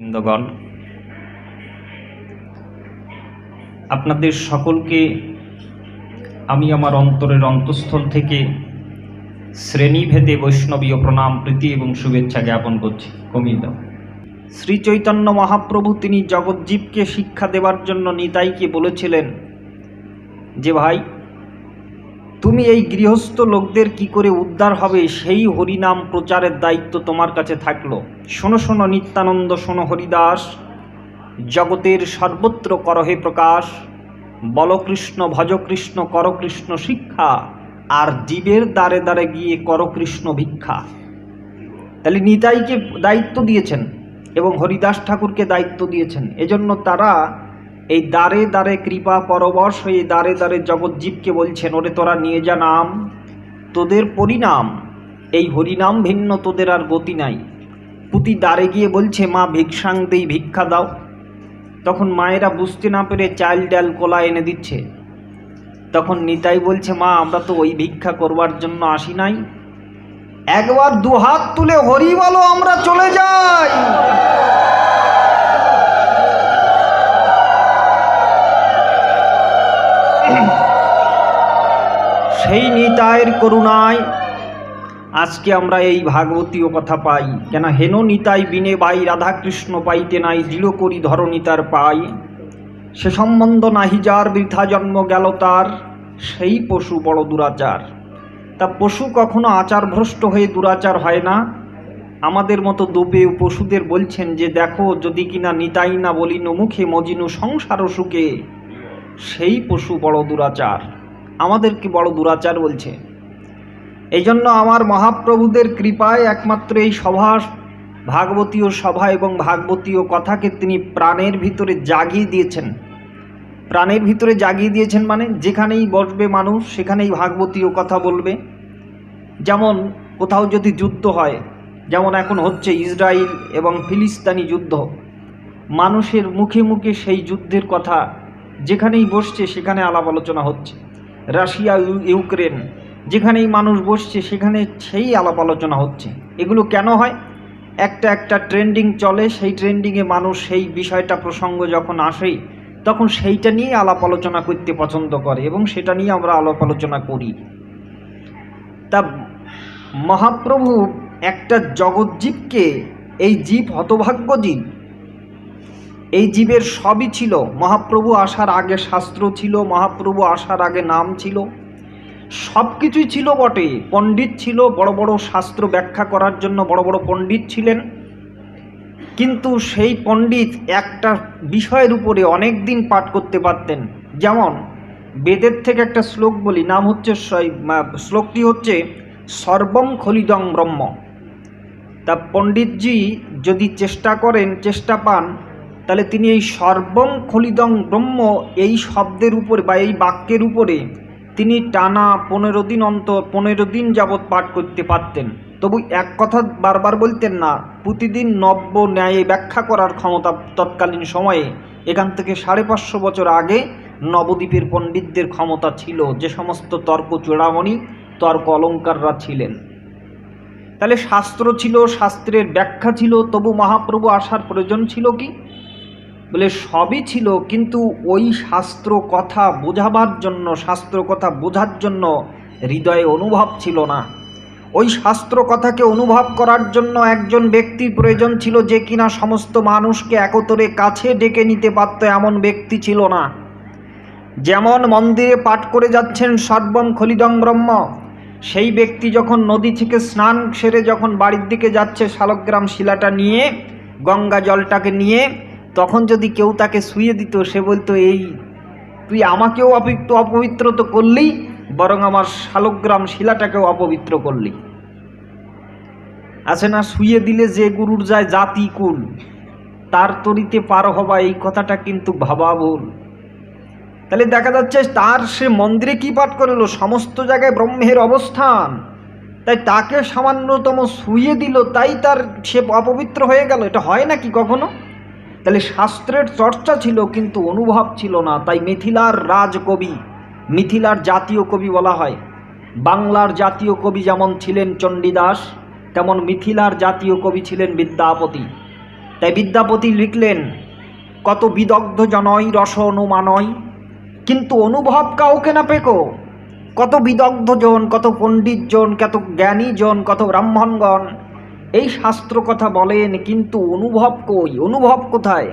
বৃন্দগণ, আপনাদের সকলকে আমি আমার অন্তরের অন্তঃস্থল থেকে শ্রেণীভেদে বৈষ্ণবীয় প্রণাম, প্রীতি এবং শুভেচ্ছা জ্ঞাপন করছি। কমিয়ে দাও। শ্রী চৈতন্য মহাপ্রভু তিনি জগজ্জীবকে শিক্ষা দেওয়ার জন্য নিতাইকে বলেছিলেন যে ভাই, তুমি এই গৃহস্থ লোকদের কি করে উদ্ধার হবে সেই হরিনাম প্রচারের দায়িত্ব তোমার কাছে থাকলো। শোনো শোনো নিত্যানন্দ, শোনো হরিদাস, জগতের সর্বত্র করহে প্রকাশ, বল কৃষ্ণ ভজ কৃষ্ণ কর কৃষ্ণ শিক্ষা, আর জীবের দ্বারে দ্বারে গিয়ে কর কৃষ্ণ ভিক্ষা। তাহলে নিতাইকে দায়িত্ব দিয়েছেন এবং হরিদাস ঠাকুরকে দায়িত্ব দিয়েছেন। এজন্য তারা এই দ্বারে দ্বারে কৃপা পরবশ হয়ে দ্বারে দ্বারে জগজ্জীবকে বলছেন, ওরে তোরা নিয়ে যা নাম, তোদের পরিণাম এই হরিনাম ভিন্ন তোদের আর গতি নাই। পুতি দ্বারে গিয়ে বলছে, মা ভিক্ষাং দেই, ভিক্ষা দাও। তখন মায়েরা বুঝতে না পেরে চাল ডাল কলা এনে দিচ্ছে। তখন নিতাই বলছে, মা আমরা তো ওই ভিক্ষা করবার জন্য আসি নাই, একবার দুহাত তুলে হরি বলো, আমরা চলে যাই। সেই নিতাইয়ের করুণায় আজকে আমরা এই ভাগবতীয় কথা পাই। কেন হেন নিতাই বিনে বাই, রাধাকৃষ্ণ পাইতে নাই, দৃঢ় করি ধরণিতার পাই। সে সম্বন্ধ নাহি যার, বৃথা জন্ম গেল তার, সেই পশু বড় দুরাচার। তা পশু কখনো আচার ভ্রষ্ট হয়ে দুরাচার হয় না। আমাদের মতো দোপে পশুদের বলছেন যে দেখো, যদি কিনা নিতাই না বলিনু মুখে, মজিনু সংসার সুখে, সেই পশু বড় দুরাচার। আমাদেরকে বড় দুরাচার বলছে। এই জন্য আমার মহাপ্রভুদের কৃপায় একমাত্র এই সভা, ভাগবতীয় সভা এবং ভাগবতীয় কথাকে তিনি প্রাণের ভিতরে জাগিয়ে দিয়েছেন। প্রাণের ভিতরে জাগিয়ে দিয়েছেন মানে যেখানেই বসবে মানুষ সেখানেই ভাগবতীয় কথা বলবে। যেমন কোথাও যদি যুদ্ধ হয়, যেমন এখন হচ্ছে ইসরায়েল এবং ফিলিস্তিনি যুদ্ধ, মানুষের মুখে মুখে সেই যুদ্ধের কথা যেখানেই বসছে সেখানে আলাপ আলোচনা হচ্ছে। রাশিয়া ইউক্রেন, যেখানেই মানুষ বসছে সেখানে সেই আলাপ আলোচনা হচ্ছে। এগুলো কেন হয়? একটা ট্রেন্ডিং চলে, সেই ট্রেন্ডিংয়ে মানুষ সেই বিষয়টা প্রসঙ্গ যখন আসে তখন সেইটা নিয়ে আলাপ আলোচনা করতে পছন্দ করে এবং সেটা নিয়ে আমরা আলাপ আলোচনা করি। তা মহাপ্রভু একটা জগজ্জীবকে, এই জীব হতভাগ্য জীব, এই জীবের সবই ছিল। মহাপ্রভু আসার আগে শাস্ত্র ছিল, মহাপ্রভু আসার আগে নাম ছিল, সব কিছুই ছিল বটে। পণ্ডিত ছিল, বড় বড় শাস্ত্র ব্যাখ্যা করার জন্য বড় বড় পণ্ডিত ছিলেন। কিন্তু সেই পণ্ডিত একটা বিষয়ের উপরে অনেক দিন পাঠ করতে পারতেন। যেমন বেদের থেকে একটা শ্লোক বলি, নাম হচ্ছে, শ্লোকটি হচ্ছে সর্বম খলিদং ব্রহ্ম। তা পণ্ডিতজি যদি চেষ্টা করেন, চেষ্টা পান, তাহলে তিনি এই সর্বম খলিদং ব্রহ্ম এই শব্দের উপরে বা এই বাক্যের উপরে তিনি টানা 15 দিন যাবৎ পাঠ করতে পারতেন। তবু এক কথা বারবার বলতেন না। প্রতিদিন নব্য ন্যায়ে ব্যাখ্যা করার ক্ষমতা তৎকালীন সময়ে, এখান থেকে 550 বছর আগে নবদ্বীপের পণ্ডিতদের ক্ষমতা ছিল, যে সমস্ত তর্ক চূড়ামণি, তর্ক অলঙ্কাররা ছিলেন। তাহলে শাস্ত্র ছিল, শাস্ত্রের ব্যাখ্যা ছিল, তবু মহাপ্রভু আসার প্রয়োজন ছিল কি? বলে সবই ছিল, কিন্তু ওই শাস্ত্র কথা বোঝাবার জন্য, শাস্ত্র কথা বোঝার জন্য হৃদয়ে অনুভব ছিল না। ওই শাস্ত্র কথাকে অনুভব করার জন্য একজন ব্যক্তির প্রয়োজন ছিল, যে কিনা সমস্ত মানুষকে একতরে কাছে ডেকে নিতে পারত, এমন ব্যক্তি ছিল না। যেমন মন্দিরে পাঠ করে যাচ্ছেন সর্বম খলিদং ব্রহ্ম, সেই ব্যক্তি যখন নদী থেকে স্নান সেরে যখন বাড়ির দিকে যাচ্ছে শালগ্রাম শিলাটা নিয়ে, গঙ্গা জলটাকে নিয়ে, তখন যদি কেউ তাকে শুইয়ে দিত, সে বলতো, এই তুই আমাকেও অপবিত্র তো করলি, বরং আমার শালগ্রাম শিলাটাকেও অপবিত্র করলি। আছে না, শুইয়ে দিলে যে গুরুর যায় জাতি কুল, তার তরিতে পার হবা, এই কথাটা কিন্তু ভাবা ভুল। তাহলে দেখা যাচ্ছে তার সে মন্দিরে কি পাঠ করলো, সমস্ত জায়গায় ব্রহ্মের অবস্থান, তাই তাকে সামান্যতম শুইয়ে দিল, তাই তার সে অপবিত্র হয়ে গেল। এটা হয় নাকি কখনো? তাহলে শাস্ত্রের চর্চা ছিল কিন্তু অনুভব ছিল না। তাই মিথিলার রাজকবি, মিথিলার জাতীয় কবি বলা হয়। বাংলার জাতীয় কবি যেমন ছিলেন চণ্ডীদাস, তেমন মিথিলার জাতীয় কবি ছিলেন বিদ্যাপতি। তাই বিদ্যাপতি লিখলেন, কত বিদগ্ধ জনই রস অনুমানয়, কিন্তু অনুভব কাউকে না পেকো। কত বিদগ্ধ জন, কত পণ্ডিত জন, কত জ্ঞানী জন, কত ব্রাহ্মণগণ এই শাস্ত্র কথা বলেন, কিন্তু অনুভব কই, অনুভব কোথায়?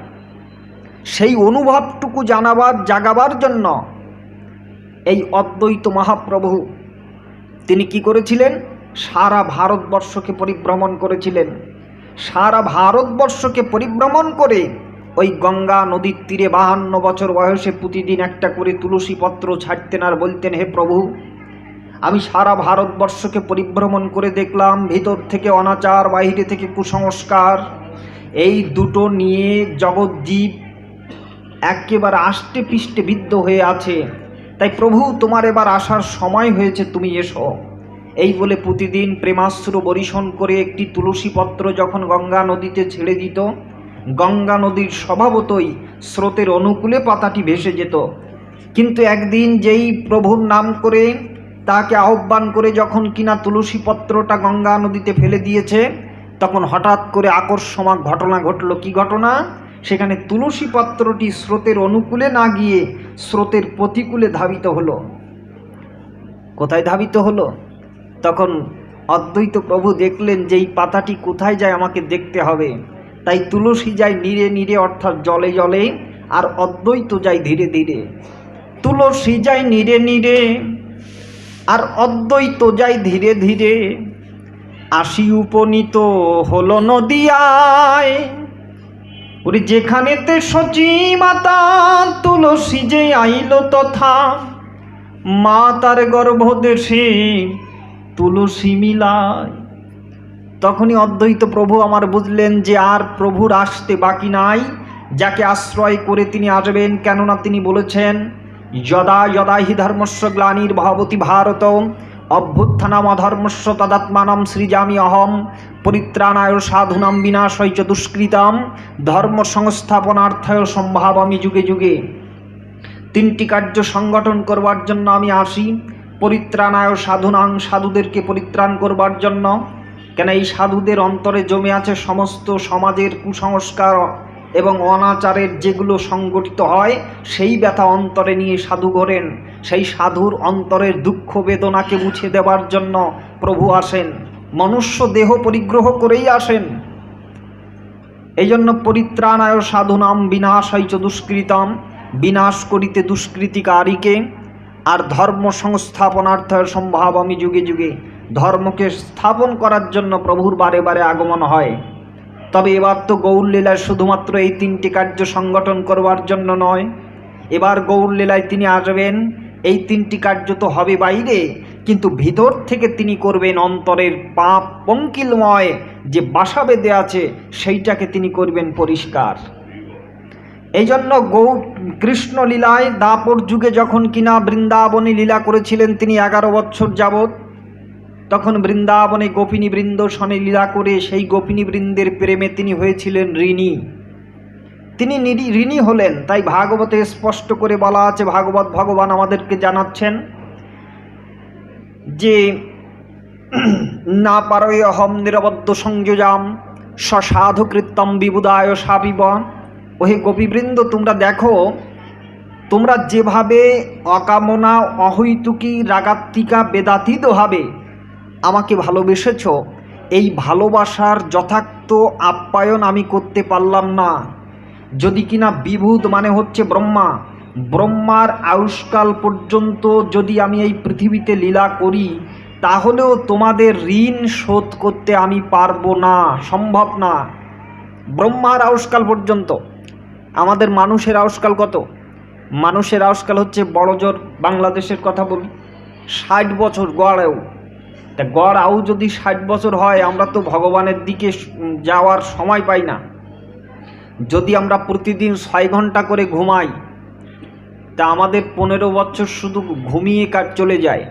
সেই অনুভবটুকু জাগাবার জন্য এই অদ্বৈত মহাপ্রভু তিনি কি করেছিলেন? সারা ভারতবর্ষকে পরিভ্রমণ করেছিলেন। সারা ভারতবর্ষকে পরিভ্রমণ করে ওই গঙ্গা নদীর তীরে 52 বছর বয়সে প্রতিদিন একটা করে তুলসী পত্র ছাড়তেন আর বলতেন, হে প্রভু, আমি সারা ভারতবর্ষকে পরিভ্রমণ করে দেখলাম, ভিতর থেকে অনাচার, বাইরে থেকে কুসংস্কার, এই দুটো নিয়ে জগৎজীব একেবারে আষ্টে পৃষ্ঠে বিদ্ধ হয়ে আছে। তাই প্রভু, তোমার এবার আসার সময় হয়েছে, তুমি এসো। এই বলে প্রতিদিন প্রেমাশ্রু বরিশন করে একটি তুলসী পত্র যখন গঙ্গা নদীতে ছেড়ে দিত, গঙ্গা নদীর স্বভাবতই স্রোতের অনুকূলে পাতাটি ভেসে যেত। কিন্তু একদিন যেই প্রভুর নাম করে তাকে আহ্বান করে যখন কিনা তুলসী পত্রটা গঙ্গা নদীতে ফেলে দিয়েছে, তখন হঠাৎ করে আকস্মিক ঘটনা ঘটল। কি ঘটনা? সেখানে তুলসী পত্রটি স্রোতের অনুকূলে না গিয়ে স্রোতের প্রতিকূলে ধাবিত হলো। কোথায় ধাবিত হলো? তখন অদ্বৈত প্রভু দেখলেন যে এই পাতাটি কোথায় যায় আমাকে দেখতে হবে। তাই তুলসী যায় নীরে নীরে, অর্থাৎ জলে জলে, আর অদ্বৈত যায় ধীরে ধীরে। তুলসী যায় নীরে নীরে আর অদ্বৈত যায় ধীরে ধীরে, আসি উপনীত হলো নদিয়ায়। ওরে যেখানেতে সচী মাতা তুলসী যে আইল তথা, মা তার গর্ভদেশে তুলসী মিলায়। তখনই অদ্বৈত প্রভু আমার বুঝলেন যে আর প্রভুর আসতে বাকি নাই, যাকে আশ্রয় করে তিনি আসবেন। কেননা তিনি বলেছেন, যদা যদা হি ধর্মস্য গ্লানির্ভবতি ভারত অভ্যুত্থানাম অধর্মস্য তদাত্মানাম সৃজামি অহম পরিত্রাণায় সাধুনাম বিনাশয় চ দুষ্কৃতাম ধর্ম সংস্থাপনার্থায় সম্ভাবামি যুগে যুগে। তিনটি কার্য সংগঠন করবার জন্য আমি আসি। পরিত্রাণায় সাধুনাং, সাধুদেরকে পরিত্রাণ করবার জন্য। কেন এই সাধুদের অন্তরে জমে আছে সমস্ত সমাজের কুসংস্কার এবং অনাচারের যেগুলো সংগঠিত হয়, সেই ব্যথা অন্তরে নিয়ে সাধু ঘোরেন। সেই সাধুর অন্তরের দুঃখ বেদনাকে মুছে দেবার জন্য প্রভু আসেন, মনুষ্য দেহ পরিগ্রহ করেই আসেন। এই জন্য পরিত্রাণায় সাধুনাম বিনাশায় চ দুষ্কৃতাম, বিনাশ করিতে দুষ্কৃতিকারীকে, আর ধর্ম সংস্থাপনার্থ সম্ভাবামি যুগে যুগে, ধর্মকে স্থাপন করার জন্য প্রভুর বারে বারে আগমন হয়। তবে এবার তো গৌরলীলায় শুধুমাত্র এই তিনটি কার্য সংগঠন করবার জন্য নয়, এবার গৌরলীলায় তিনি আসবেন। এই তিনটি কার্য তো হবে বাইরে, কিন্তু ভিতর থেকে তিনি করবেন অন্তরের পাপ পঙ্কিলময় যে বাসা বেঁধে আছে সেইটাকে তিনি করবেন পরিষ্কার। এই জন্য কৃষ্ণ লীলায় দাপর যুগে যখন কিনা বৃন্দাবনী লীলা করেছিলেন তিনি 11 বছর যাবৎ, তখন বৃন্দাবনে গোপিনী বৃন্দ সনে লীলা করে সেই গোপিনী বৃন্দের প্রেমে তিনি হয়েছিলেন ঋণী। তিনি ঋণী হলেন। তাই ভাগবতে স্পষ্ট করে বলা আছে, ভাগবত ভগবান আমাদেরকে জানাচ্ছেন যে না পারয় অহম নিরবদ্ধ সংযোজাম সসাধু কৃত্যম বিবুদায় সাপিব। ওহে গোপীবৃন্দ, তোমরা দেখো, তোমরা যেভাবে অকামনা অহৈতুকী রাগাত্মিকা বেদাতীতভাবে আমাকে ভালোবেসেছ, এই ভালোবাসার যথার্থ আপ্যায়ন আমি করতে পারলাম না। যদি কিনা বিভূত মানে হচ্ছে ব্রহ্মা, ব্রহ্মার আয়ুষ্কাল পর্যন্ত যদি আমি এই পৃথিবীতে লীলা করি, তাহলেও তোমাদের ঋণ শোধ করতে আমি পারবো না, সম্ভব না। ব্রহ্মার আয়ুষ্কাল পর্যন্ত। আমাদের মানুষের আয়ুষ্কাল কত? মানুষের আয়ুষ্কাল হচ্ছে বড় জোর, বাংলাদেশের কথা বলি, 60 বছর গড়েও। তা গড় আয়ু যদি 60 বছর হয়, আমরা তো ভগবানের দিকে যাওয়ার সময় পাই না। যদি আমরা প্রতিদিন 6 ঘন্টা করে ঘুমাই, তা আমাদের 15 বছর শুধু ঘুমিয়ে চলে যায়।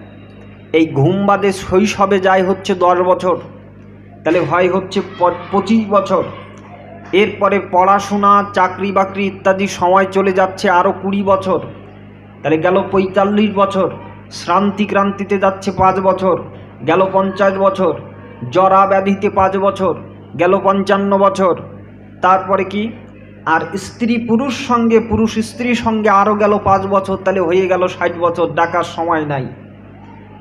এই ঘুম বাদে শৈশবে যায় হচ্ছে 10 বছর, তাহলে হয় হচ্ছে 25 বছর। এরপরে পড়াশোনা, চাকরি বাকরি ইত্যাদি সময় চলে যাচ্ছে আরও 20 বছর, তাহলে গেল 45 বছর। শ্রান্তি ক্রান্তিতে যাচ্ছে 5 বছর, গেল 50 বছর। জরা ব্যাধিতে 5 বছর, গেল 55 বছর। তারপরে কি, আর স্ত্রী পুরুষ সঙ্গে, পুরুষ স্ত্রীর সঙ্গে আরও গেল 5 বছর, তাহলে হয়ে গেল 60 বছর। ডাকার সময় নাই।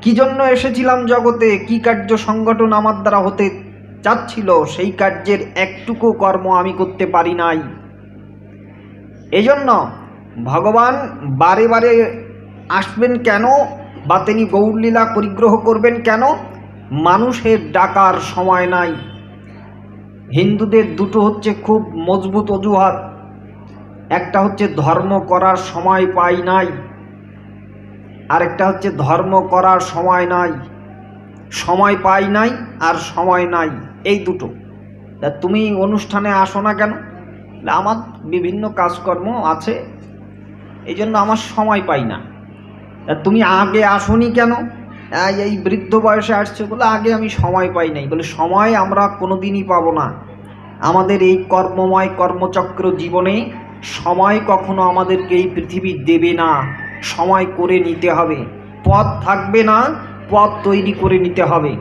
কি জন্য এসেছিলাম জগতে, কি কার্য সংগঠন আমার দ্বারা হতে চাচ্ছিল, সেই কার্যের একটুকু কর্ম আমি করতে পারি নাই। এজন্য ভগবান বারে বারে আসবেন কেন, বা তিনি গৌরলীলা পরিগ্রহ করবেন কেন? মানুষের ডাকার সময় নাই। হিন্দুদের দুটো হচ্ছে খুব মজবুত অজুহাত। একটা হচ্ছে ধর্ম করার সময় পাই নাই, আরেকটা হচ্ছে ধর্ম করার সময় নাই। সময় পাই নাই আর সময় নাই, এই দুটো। তা তুমি অনুষ্ঠানে আসো না কেন? আমার বিভিন্ন কাজকর্ম আছে, এই জন্য আমার সময় পাই না। তা তুমি আগে আসোনি কেন? এই বৃদ্ধ বয়সে আসছে বলে আগে আমি সময় পাই নাই। বলে সময় আমরা কোনো দিনই পাবো না। আমাদের এই কর্মময় কর্মচক্র জীবনে সময় কখনো আমাদেরকে এই পৃথিবী দেবে না। সময় করে নিতে হবে, পথ থাকবে না, পথ তৈরি করে নিতে হবে।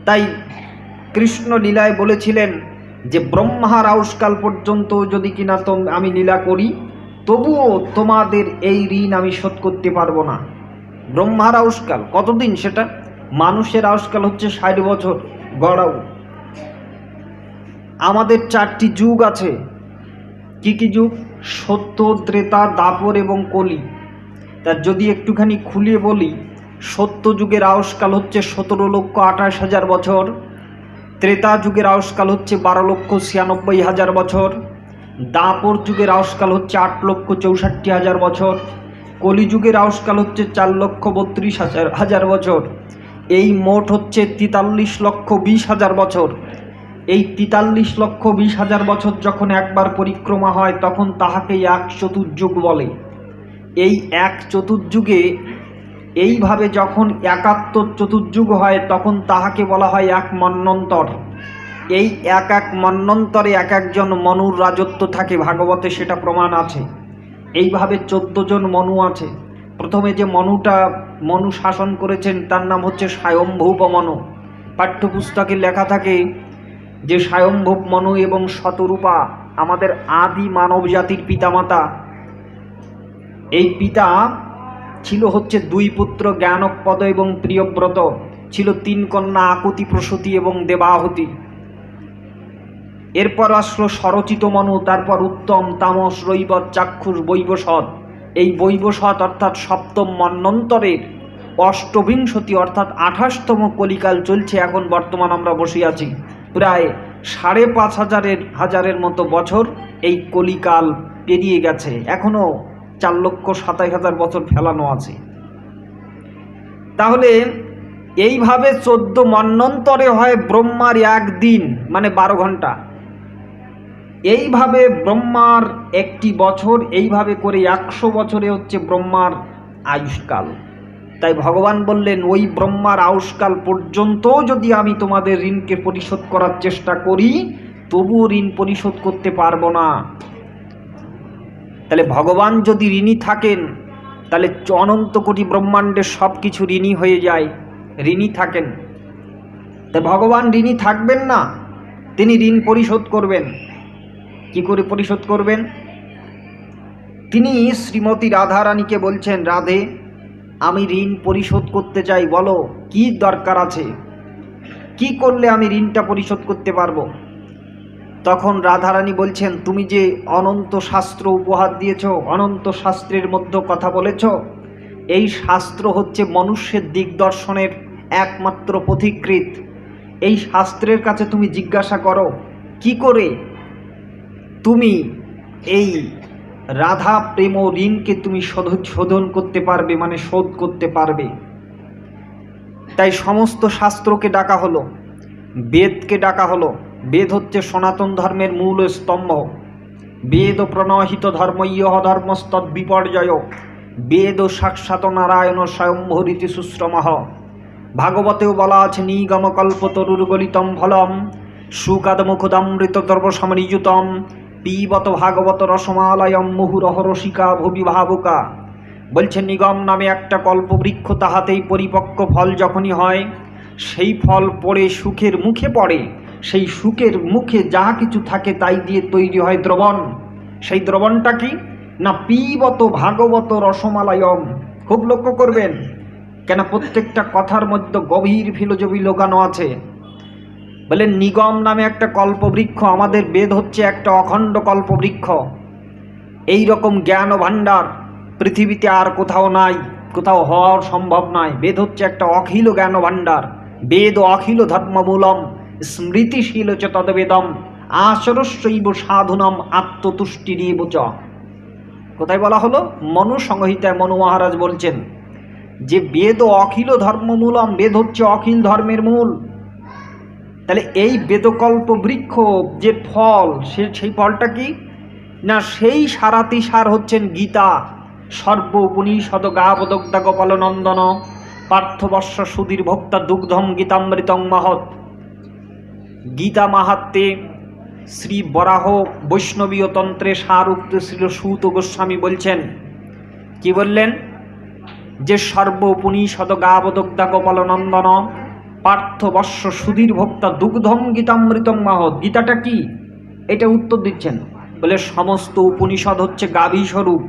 তাই কৃষ্ণ লীলায় বলেছিলেন যে ব্রহ্মার আউসকাল পর্যন্ত যদি কিনা আমি লীলা করি, তবুও তোমাদের এই ঋণ আমি শোধ করতে পারবো না। ব্রহ্মার আউসকাল কতদিন? সেটা মানুষের আউসকাল হচ্ছে 60 বছর গড়াও। আমাদের 4টি যুগ আছে। কি কি যুগ? সত্য, ত্রেতা, দাপর এবং কলি। তা যদি একটুখানি খুলিয়ে বলি, সত্য যুগের আউসকাল হচ্ছে 17,28,000 বছর। ত্রেতা যুগের আউসকাল হচ্ছে 12,96,000 বছর। দাপর যুগের আউসকাল হচ্ছে 8,64,000 বছর। কলিযুগের আউসকাল হচ্ছে 4,32,000 বছর। এই মোট হচ্ছে 43,20,000 বছর। এই 43,20,000 বছর যখন একবার পরিক্রমা হয়, তখন তাহাকে 1 চতুর্যুগ বলে। এই 1 চতুর্যুগে এইভাবে যখন 71 চতুর্যুগ হয়, তখন তাহাকে বলা হয় 1 মন্বন্তর। এই এক মন্বন্তরে এক একজন মনুর রাজত্ব থাকে, ভাগবতে সেটা প্রমাণ আছে। এইভাবে 14 জন মনু আছে। প্রথমে যে মনু শাসন করেছেন তার নাম হচ্ছে স্বয়ম্ভূপ মনু। পাঠ্যপুস্তকে লেখা থাকে যে স্বয়ম্ভূপ মনু এবং শতরূপা আমাদের আদি মানব জাতির পিতামাতা। এই পিতা ছিল হচ্ছে 2 পুত্র, জ্ঞানপদ এবং প্রিয়ব্রত। ছিল 3 কন্যা, আকুতি, প্রসূতি এবং দেবাহুতি। এরপর আসলো স্বরচিত মনু, তারপর উত্তম, তামস, রৈবত, চাক্ষুষ, বৈবস্বত। এই বৈবস্বত অর্থাৎ 7ম মন্বন্তরের 28 অর্থাৎ 28তম কলিকাল চলছে। এখন বর্তমান আমরা বসে আছি, প্রায় 5,500 মতো বছর এই কলিকাল পেরিয়ে গেছে। এখনও 4,27,000 বছর ফেলানো আছে। তাহলে এইভাবে 14 মন্বন্তরে হয় ব্রহ্মার 1 দিন, মানে 12 ঘন্টা। এইভাবে ব্রহ্মার 1টি বছর, এইভাবে করে 100 বছরে হচ্ছে ব্রহ্মার আয়ুষ্কাল। তাই ভগবান বললেন, ওই ব্রহ্মার আয়ুষ্কাল পর্যন্ত যদি আমি তোমাদের ঋণকে পরিশোধ করার চেষ্টা করি, তবুও ঋণ পরিশোধ করতে পারবো না। তাহলে ভগবান যদি ঋণী থাকেন, তাহলে অনন্ত কোটি ব্রহ্মাণ্ডের সব কিছু ঋণী হয়ে যায়। ঋণী থাকেন, তাই ভগবান ঋণী থাকবেন না, তিনি ঋণ পরিশোধ করবেন। কি করে পরিশোধ করবেন? তিনি শ্রীমতী রাধারানীকে বলছেন, রাধে, আমি ঋণ পরিশোধ করতে চাই, বলো কি দরকার আছে, কি করলে আমি ঋণটা পরিশোধ করতে পারবো? তখন রাধারানী বলছেন, তুমি যে অনন্ত শাস্ত্র উপহার দিয়েছ, অনন্ত শাস্ত্রের মধ্যে কথা বলেছ, এই শাস্ত্র হচ্ছে মনুষ্যের দিগদর্শনের একমাত্র পথিকৃৎ। এই শাস্ত্রের কাছে তুমি জিজ্ঞাসা করো, কি করে তুমি এই রাধা প্রেম ঋণকে তুমি শোধন করতে পারবে, মানে শোধ করতে পারবে। তাই সমস্ত শাস্ত্রকে ডাকা হলো, বেদকে ডাকা হলো। বেদ হচ্ছে সনাতন ধর্মের মূল স্তম্ভ। বেদ প্রণহিত ধর্মইয় ধর্মস্তদ বিপর্যয়, বেদ সাক্ষাৎ নারায়ণ স্বয়ম্ভূরিতি সুশ্রমঃ। ভাগবতেও বলা আছে, নিগম কল্পতরুর্গলিতম ফলম সুকাদমুখদামৃত দ্রবসমনিযুতম পিবত ভাগবত রসমালয়ম মুহুরহ রসিকা ভুবি ভাবুকা। বলছে, নিগম নামে একটা কল্পবৃক্ষ, তাহাতেই পরিপক্ক ফল যখনই হয়, সেই ফল পড়ে সুখের মুখে পড়ে, সেই শুকের মুখে যাহা কিছু থাকে তাই দিয়ে তৈরি হয় দ্রবণ। সেই দ্রবণটা কি না পিবত ভাগবত রসমালায়ম। খুব লক্ষ্য করবেন, কেন প্রত্যেকটা কথার মধ্যে গভীর ফিলোজফি লোকানো আছে। বলে নিগম নামে একটা কল্পবৃক্ষ, আমাদের বেদ হচ্ছে একটা অখণ্ড কল্পবৃক্ষ। এই রকম জ্ঞান ভাণ্ডার পৃথিবীতে আর কোথাও নাই, কোথাও হওয়ার সম্ভব নয়। বেদ হচ্ছে একটা অখিল জ্ঞান ভাণ্ডার। বেদ অখিল ধর্মমূলম স্মৃতিশীল চ তদ্বেদম আচরস্যৈব সাধুনম আত্মতুষ্টিরেব চ। কোথায় বলা হলো? মনু সংহিতায় মনু মহারাজ বলছেন যে বেদ অখিল ধর্মমূলম, বেদ হচ্ছে অখিল ধর্মের মূল। তাহলে এই বেদকল্প বৃক্ষ যে ফল, সেই ফলটা কি না সেই সারাতিসার হচ্ছেন গীতা। সর্ব উপনিষদ গাবদগ্ধা গোপাল নন্দন পার্থবর্ষ সুধীর ভোক্তা দুগ্ধম গীতামৃতং মহৎ। গীতা মাহাত্মে শ্রী বরাহ বৈষ্ণবীয় তন্ত্রে সারুক্ত শ্রী সুত গোস্বামী বলছেন, কি বললেন? যে সর্ব উপনিষদ গাবদগ্ধা গোপাল নন্দন পার্থবর্ষ সুধীর ভোক্তা দুগ্ধম গীতামৃতং মহৎ। গীতাটা কি? এটা উত্তর দিচ্ছেন, বলে সমস্ত উপনিষদ হচ্ছে গাভী স্বরূপ।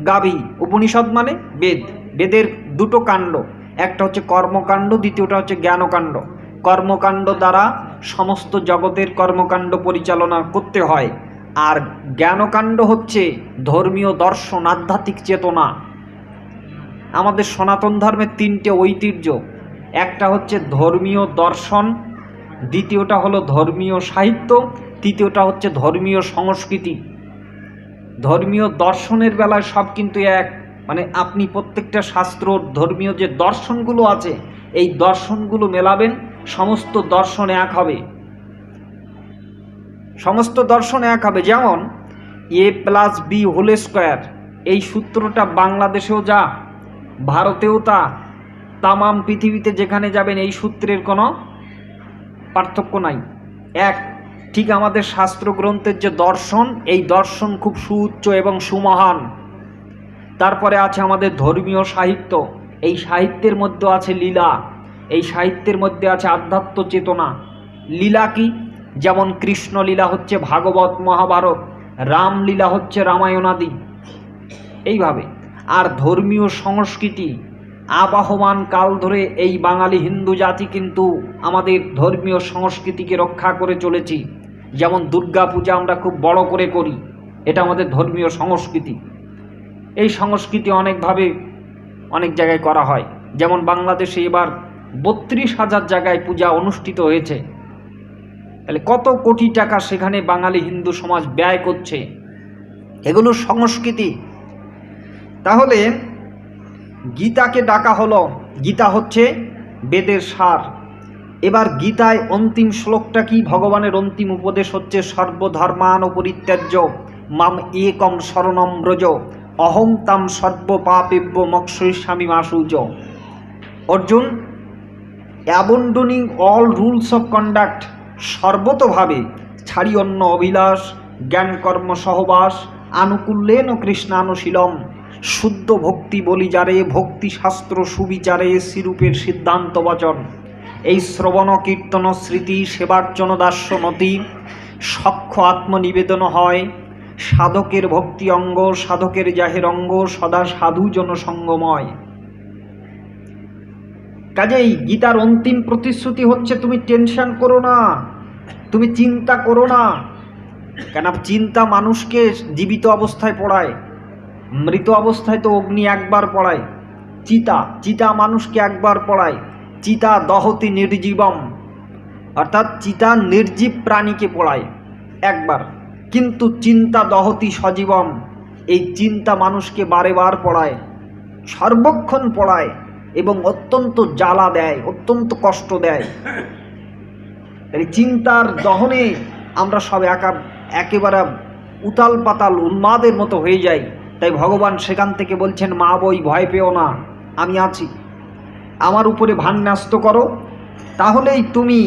গাভী উপনিষদ মানে বেদ। বেদের দুটো কাণ্ড, একটা হচ্ছে কর্মকাণ্ড, দ্বিতীয়টা হচ্ছে জ্ঞানকাণ্ড। কর্মকাণ্ড দ্বারা সমস্ত জগতের কর্মকাণ্ড পরিচালনা করতে হয়, আর জ্ঞানকাণ্ড হচ্ছে ধর্মীয় দর্শন, আধ্যাত্মিক চেতনা। আমাদের সনাতন ধর্মের তিনটে ঐতিহ্য, একটা হচ্ছে ধর্মীয় দর্শন, দ্বিতীয়টা হলো ধর্মীয় সাহিত্য, তৃতীয়টা হচ্ছে ধর্মীয় সংস্কৃতি। ধর্মীয় দর্শনের বেলায় সব কিন্তু এক, মানে আপনি প্রত্যেকটা শাস্ত্র ধর্মীয় যে দর্শনগুলো আছে এই দর্শনগুলো মেলাবেন, সমস্ত দর্শন এক হবে। সমস্ত দর্শন এক হবে। যেমন a+b² এই সূত্রটা বাংলাদেশেও যা, ভারতেও তা, তামাম পৃথিবীতে যেখানে যাবেন এই সূত্রের কোনো পার্থক্য নাই, এক। ঠিক আমাদের শাস্ত্র গ্রন্থের যে দর্শন, এই দর্শন খুব সুউচ্চ এবং সুমহান। তারপরে আছে আমাদের ধর্মীয় সাহিত্য, এই সাহিত্যের মধ্যে আছে লীলা, এই সাহিত্যের মধ্যে আছে আধ্যাত্ম চেতনা। লীলা কি? যেমন কৃষ্ণ লীলা হচ্ছে ভাগবত মহাভারত, রামলীলা হচ্ছে রামায়ণাদি, এইভাবে। আর ধর্মীয় সংস্কৃতি আবাহমান কাল ধরে এই বাঙালি হিন্দু জাতি কিন্তু আমাদের ধর্মীয় সংস্কৃতিকে রক্ষা করে চলেছি। যেমন দুর্গা পূজা আমরা খুব বড় করে করি, এটা আমাদের ধর্মীয় সংস্কৃতি। এই সংস্কৃতি অনেকভাবে অনেক জায়গায় করা হয়। যেমন বাংলাদেশে এবার 32,000 জায়গায় পূজা অনুষ্ঠিত হয়েছে। তাহলে কত কোটি টাকা সেখানে বাঙালি হিন্দু সমাজ ব্যয় করছে, এগুলো সংস্কৃতি। তাহলে গীতাকে ডাকা হলো, গীতা হচ্ছে বেদের সার। এবার গীতায় অন্তিম শ্লোকটা কি? ভগবানের অন্তিম উপদেশ হচ্ছে সর্বধর্মান পরিত্যাজ্য মাম একম শরণম ব্রজ অহং তাম সর্ব পাপেভ্য মোক্ষয়িষ্যামি মা শুচ। Arjun, abandoning all rules of conduct, সর্বতভাবে ছাড়ি অন্য অভিলাষ, জ্ঞান কর্ম সহবাস, আনুকূল্যেন কৃষ্ণানুশীলম, শুদ্ধ ভক্তি বলি যারে, ভক্তি শাস্ত্র সুবিচারে, শ্রীরূপের সিদ্ধান্ত বচন। এই শ্রবণ কীর্তন স্মৃতি সেবার্চন দাস্যনতি সক্ষ আত্মনিবেদন হয়, সাধকের ভক্তি অঙ্গ, সাধকের জাহের অঙ্গ, সদা সাধু জনসঙ্গময়। কাজেই গীতার অন্তিম প্রতিশ্রুতি হচ্ছে তুমি টেনশন করো না, তুমি চিন্তা করো না। কেন? চিন্তা মানুষকে জীবিত অবস্থায় পড়ায়, মৃত অবস্থায় তো অগ্নি একবার পড়ায়, চিতা মানুষকে একবার পড়ায়। চিতা দহতি নির্জীবম, অর্থাৎ চিতা নির্জীব প্রাণীকে পড়ায় একবার, কিন্তু চিন্তা দহতি সজীবম, এই চিন্তা মানুষকে বারে বার পড়ায়, সর্বক্ষণ পড়ায় এবং অত্যন্ত জ্বালা দেয়, অত্যন্ত কষ্ট দেয়। এই চিন্তার দহনে আমরা সব একেবারে উতাল পাতাল উন্মাদের মতো হয়ে যাই। তাই ভগবান সেখান থেকে বলছেন, মা বই ভয় পেও না, আমি আছি, আমার উপরে ভান্যাস্ত করো, তাহলেই তুমি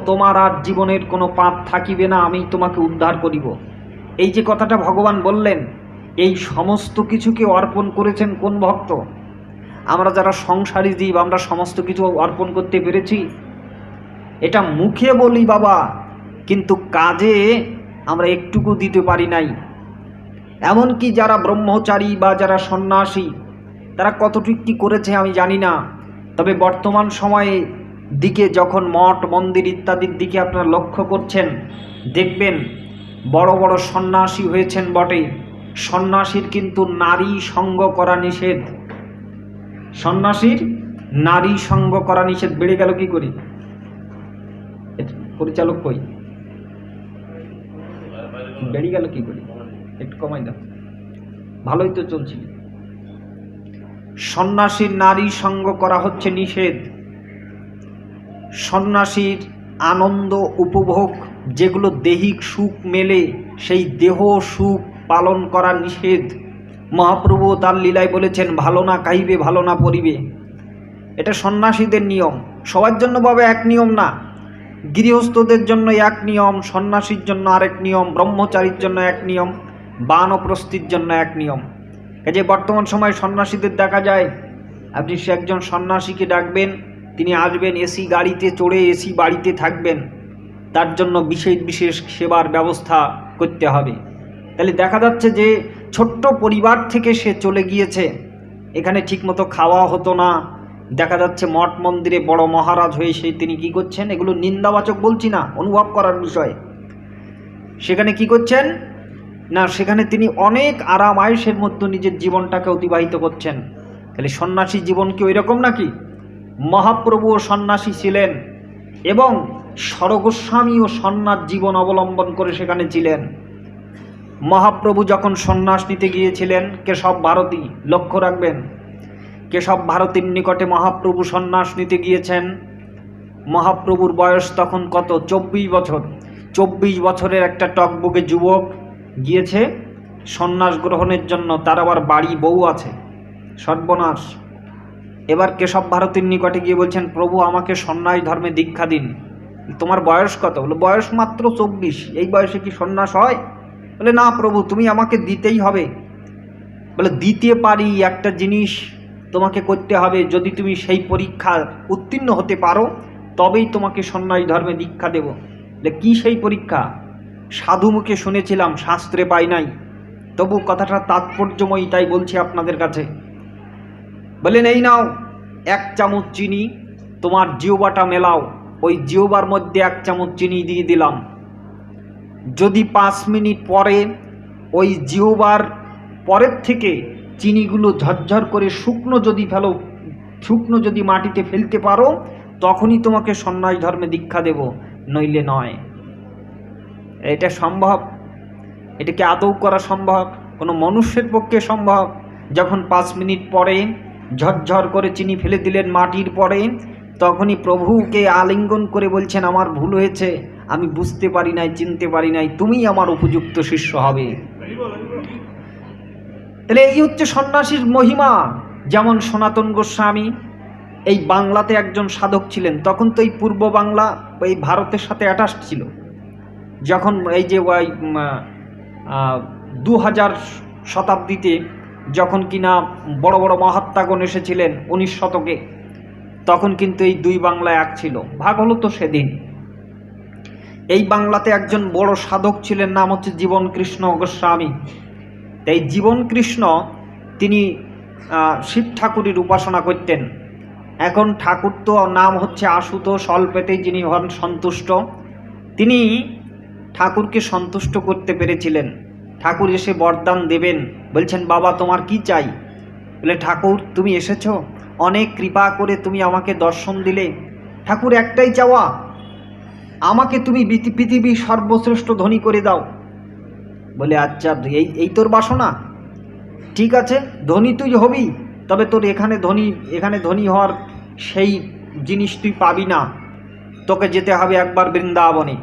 তোমার আর জীবনের কোনো পাপ থাকিবে না, আমি তোমাকে উদ্ধার করিব। এই যে কথাটা ভগবান বললেন, এই সমস্ত কিছুকে অর্পণ করেছেন কোন ভক্ত? আমরা যারা সংসারী জীব, আমরা সমস্ত কিছু অর্পণ করতে পেরেছি? এটা মুখে বলি বাবা, কিন্তু কাজে আমরা একটুকু দিতে পারি নাই। এমনকি যারা ব্রহ্মচারী বা যারা সন্ন্যাসী তারা কতটুকু কী করেছে আমি জানি না। তবে বর্তমান সময়ে দিকে যখন মঠ মন্দির ইত্যাদির দিকে আপনারা লক্ষ্য করছেন, দেখবেন বড় বড় সন্ন্যাসী হয়েছেন বটে, সন্ন্যাসীর কিন্তু নারী সঙ্গ করা নিষেধ। সন্ন্যাসীর নারী সঙ্গ করা নিষেধ। বেড়ে গেল কি করি? পরিচালক কই? বেড়ে গেল কি করি? একটু কমাই দাও, ভালোই তো চলছিল। সন্ন্যাসীর নারী সঙ্গ করা হচ্ছে নিষেধ। সন্ন্যাসীর আনন্দ উপভোগ, যেগুলো দৈহিক সুখ মেলে, সেই দেহ সুখ পালন করা নিষেধ। মহাপ্রভু তার লীলায় বলেছেন, ভালো না খাইবে ভালো না পরিবে। এটা সন্ন্যাসীদের নিয়ম, সবার জন্য বাবা এক নিয়ম না। গৃহস্থদের জন্য এক নিয়ম, সন্ন্যাসীর জন্য আরেক নিয়ম, ব্রহ্মচারীর জন্য এক নিয়ম, বানপ্রস্থির জন্য এক নিয়ম। কাজে বর্তমান সময়ে সন্ন্যাসীদের দেখা যায়, আপনি সে একজন সন্ন্যাসীকে ডাকবেন, তিনি আসবেন, এসি গাড়িতে চড়ে এসি বাড়িতে থাকবেন, তার জন্য বিশেষ বিশেষ সেবার ব্যবস্থা করতে হবে। তাহলে দেখা যাচ্ছে যে ছোট্ট পরিবার থেকে সে চলে গিয়েছে, এখানে ঠিকমতো খাওয়া হতো না। দেখা যাচ্ছে মঠ মন্দিরে বড় মহারাজ হয়ে তিনি কি করছেন, এগুলো নিন্দাবাচক বলছি না, অনুভব করার বিষয়। সেখানে কি করছেন না, সেখানে তিনি অনেক আরাম আয়েশের মধ্যে নিজের জীবনটাকে অতিবাহিত করছেন। তাহলে সন্ন্যাসী জীবন কি ওই রকম নাকি? মহাপ্রভুও সন্ন্যাসী ছিলেন এবং স্বরগোস্বামীও সন্ন্যাস জীবন অবলম্বন করে সেখানে ছিলেন। মহাপ্রভু যখন সন্ন্যাস নিতে গিয়েছিলেন কেশব ভারতী, লক্ষ্য রাখবেন, কেশব ভারতীর নিকটে মহাপ্রভু সন্ন্যাস নিতে গিয়েছেন। মহাপ্রভুর বয়স তখন কত? 24 বছর। 24 বছরের একটা টকবকে যুবক গিয়েছে সন্ন্যাস গ্রহণের জন্য, তার আবার বাড়ি বউ আছে, সর্বনাশ। এবার কেশব ভারতীর নিকটে গিয়ে বলছেন, প্রভু আমাকে সন্ন্যাস ধর্মে দীক্ষা দিন। তোমার বয়স কত? বলে বয়স মাত্র 24, এই বয়সে কি সন্ন্যাস হয়? বলে না প্রভু, তুমি আমাকে দিতেই হবে। বলে দিতে পারি, একটা জিনিস তোমাকে করতে হবে, যদি তুমি সেই পরীক্ষা উত্তীর্ণ হতে পারো তবেই তোমাকে সন্ন্যাস ধর্মে দীক্ষা দেব। বলে কি সেই পরীক্ষা? সাধু মুখে শুনেছিলাম, শাস্ত্রে পাই নাই, তবু কথাটা তাৎপর্যময়ী তাই বলছি আপনাদের কাছে। বলেন এই নাও 1 চামচ চিনি, তোমার জিহ্বাটা মেলাও, ওই জিহ্বার মধ্যে 1 চামচ চিনি দিয়ে দিলাম। যদি 5 মিনিট পরে ওই জিহ্বার পরের থেকে চিনিগুলো ঝরঝর করে শুকনো যদি মাটিতে ফেলতে পারো তখনই তোমাকে সন্ন্যাস ধর্মে দীক্ষা দেব, নইলে নয়। এটা সম্ভব? এটাকে আদৌ করা সম্ভব? কোনো মনুষ্যের পক্ষে সম্ভব? যখন 5 মিনিট পরে ঝরঝর করে চিনি ফেলে দিলেন মাটির পরে, তখনই প্রভুকে আলিঙ্গন করে বলছেন, আমার ভুল হয়েছে, আমি বুঝতে পারি নাই, চিনতে পারি নাই, তুমিই আমার উপযুক্ত শিষ্য হবে। তাহলে এই হচ্ছে সন্ন্যাসীর মহিমা। যেমন সনাতন গোস্বামী এই বাংলাতে একজন সাধক ছিলেন, তখন তো এই পূর্ব বাংলা এই ভারতের সাথে অ্যাটাচ ছিল। যখন এই যে 2000 শতাব্দীতে যখন কিনা বড় বড় মহাত্মাগণ এসেছিলেন 19 শতকে, তখন কিন্তু এই 2 বাংলা এক ছিল, ভাগ হলো তো সেদিন। এই বাংলাতে একজন বড় সাধক ছিলেন, নাম হচ্ছে জীবন কৃষ্ণ গোস্বামী। এই জীবন কৃষ্ণ তিনি শিব ঠাকুরের উপাসনা করতেন। এখন ঠাকুর তো নাম হচ্ছে আশুতোষ, অল্পেতেই যিনি হন সন্তুষ্ট। তিনি ঠাকুরকে সন্তুষ্ট করতে পেরেছিলেন। ঠাকুর এসে বরদান দেবেন, বলছেন বাবা তোমার কি চাই? বলে ঠাকুর তুমি এসেছো, অনেক কৃপা করে তুমি আমাকে দর্শন দিলে, ঠাকুর একটাই চাওয়া, আমাকে তুমি পৃথিবীর সর্বশ্রেষ্ঠ ধনী করে দাও। বলে আচ্ছা এই তোর বাসনা, ঠিক আছে ধনী তুই হবি, তবে তোর এখানে ধনী হওয়ার সেই জিনিস তুই পাবি না, তোকে যেতে হবে একবার বৃন্দাবনে।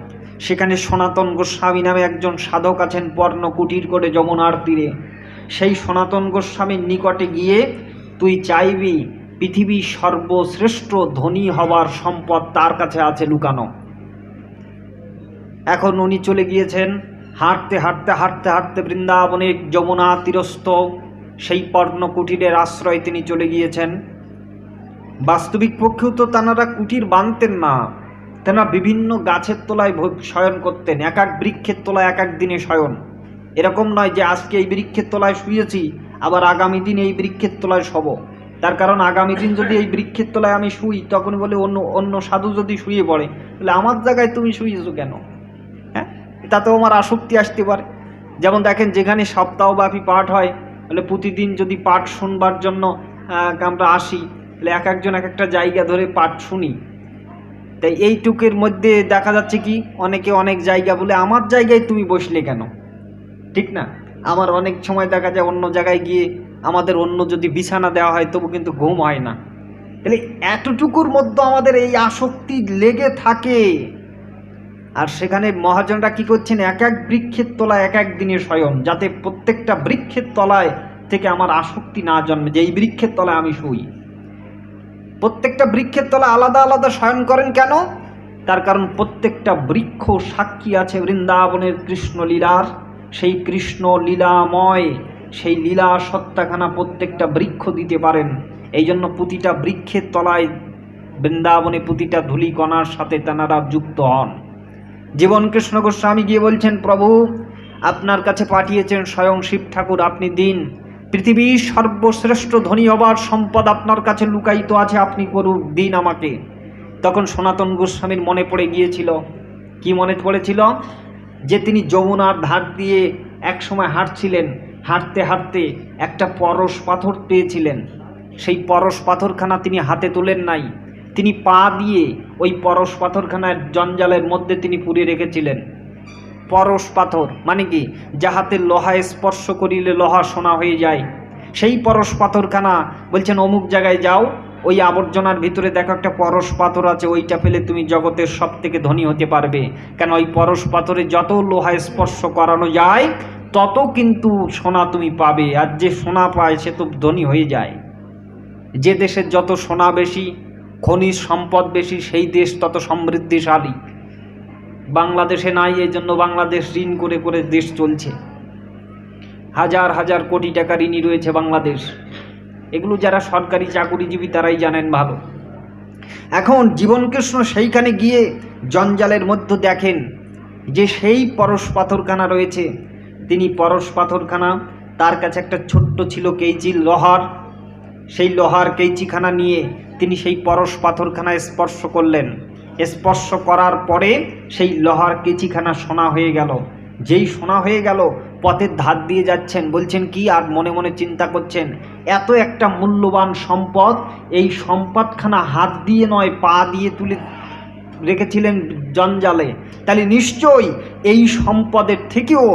সেখানে সনাতন গোস্বামী নামে একজন সাধক আছেন পর্ণ কুটির করে যমুনার তীরে। সেই সনাতন গোস্বামীর নিকটে গিয়ে তুই চাইবি পৃথিবীর সর্বশ্রেষ্ঠ ধনী হবার সম্পদ তার কাছে আছে লুকানো। এখন উনি চলে গিয়েছেন, হাঁটতে হাঁটতে হাঁটতে হাঁটতে বৃন্দাবনের যমুনা তীরস্থ সেই পর্ণ কুটিরের আশ্রয় তিনি চলে গিয়েছেন। বাস্তবিক পক্ষেও তো তাঁরা কুটির বাঁধতেন না, তেনারা বিভিন্ন গাছের তলায় শয়ন করতেন, এক এক বৃক্ষের তলায় এক এক দিনে শয়ন। এরকম নয় যে আজকে এই বৃক্ষের তলায় শুয়েছি আবার আগামী দিন এই বৃক্ষের তলায় শোবো। তার কারণ আগামী দিন যদি এই বৃক্ষের তলায় আমি শুই, তখন বলে অন্য সাধু যদি শুয়ে পড়ে, বলে আমার জায়গায় তুমি শুয়েছো কেন? হ্যাঁ, তাতেও আমার আসক্তি আসতে পারে। যেমন দেখেন, যেখানে সপ্তাহব্যাপী পাঠ হয়, বলে প্রতিদিন যদি পাঠ শুনবার জন্য আমরা আসি, তাহলে এক একজন এক একটা জায়গা ধরে পাঠ শুনি। তাই এইটুকের মধ্যে দেখা যাচ্ছে কি, অনেকে অনেক জায়গা বলে আমার জায়গায় তুমি বসলে কেন? ঠিক না? আমার অনেক সময় দেখা যায় অন্য জায়গায় গিয়ে আমাদের অন্য যদি বিছানা দেওয়া হয় তবু কিন্তু ঘুম হয় না। তাহলে এতটুকুর মধ্যে আমাদের এই আসক্তি লেগে থাকে। আর সেখানে মহাজনরা কি করছেন, এক এক বৃক্ষের তলায় এক এক দিনের শয়ন, যাতে প্রত্যেকটা বৃক্ষের তলায় থেকে আমার আসক্তি না জন্মে যে এই বৃক্ষের তলায় আমি শুই। প্রত্যেকটা বৃক্ষের তলায় আলাদা আলাদা শয়ন করেন কেন? তার কারণ প্রত্যেকটা বৃক্ষ সাক্ষী আছে বৃন্দাবনের কৃষ্ণ লীলার। সেই কৃষ্ণ লীলাময় সেই লীলা সত্তাখানা প্রত্যেকটা বৃক্ষ দিতে পারেন। এই জন্য প্রতিটা বৃক্ষের তলায় বৃন্দাবনে প্রতিটা ধূলিকণার সাথে তেনারা যুক্ত হন। জীবন কৃষ্ণ গোস্বামী গিয়ে বলছেন, প্রভু আপনার কাছে পাঠিয়েছেন স্বয়ং শিব ঠাকুর, আপনি দিন। পৃথিবীর সর্বশ্রেষ্ঠ ধনী হবার সম্পদ আপনার কাছে লুকায়িত আছে, আপনি করুন, দিন আমাকে। তখন সনাতন গোস্বামীর মনে পড়ে গিয়েছিল। কি মনে পড়েছিল? যে তিনি যমুনার ধার দিয়ে এক সময় হাঁটছিলেন, হাঁটতে হাঁটতে একটা পরশ পাথর পেয়েছিলেন। সেই পরশ পাথরখানা তিনি হাতে তোলেন নাই, তিনি পা দিয়ে ওই পরশ পাথরখানার জঞ্জালের মধ্যে তিনি পুড়ে রেখেছিলেন। পরশ পাথর মানে কি? যাহাতে লোহায় স্পর্শ করিলে লোহা সোনা হয়ে যায়। সেই পরশ পাথরখানা বলছেন অমুক জায়গায় যাও, ওই আবর্জনার ভিতরে দেখো একটা পরশ পাথর আছে, ওইটা পেলে তুমি জগতের সব থেকে ধনী হতে পারবে। কেন? ওই পরশ পাথরে যত লোহায় স্পর্শ করানো যায় তত কিন্তু সোনা তুমি পাবে, আর যে সোনা পায় সে তো ধনী হয়ে যায়। যে দেশের যত সোনা বেশি, খনিজ সম্পদ বেশি, সেই দেশ তত সমৃদ্ধিশালী। বাংলাদেশে নাই, এই জন্য বাংলাদেশ ঋণ করে করে দেশ চলছে। হাজার হাজার কোটি টাকা ঋণী রয়েছে বাংলাদেশ। এগুলো যারা সরকারি চাকুরিজীবী তারাই জানেন ভালো। এখন জীবনকৃষ্ণ সেইখানে গিয়ে জঞ্জালের মধ্যে দেখেন যে সেই পরশ পাথরখানা রয়েছে। তিনি পরশ পাথরখানা, তার কাছে একটা ছোট্ট ছিল কেইচি লোহার, সেই লোহার কেইচিখানা নিয়ে তিনি সেই পরশ পাথরখানায় স্পর্শ করলেন। স্পর্শ করার পরে সেই লোহার কেচিখানা সোনা হয়ে গেল। যেই সোনা হয়ে গেল, পথের ধার দিয়ে যাচ্ছেন, বলছেন কি, আর মনে মনে চিন্তা করছেন, এত একটা মূল্যবান সম্পদ, এই সম্পদখানা হাত দিয়ে নয় পা দিয়ে তুলে রেখেছিলেন জঞ্জালে, তাহলে নিশ্চয়ই এই সম্পদের থেকেও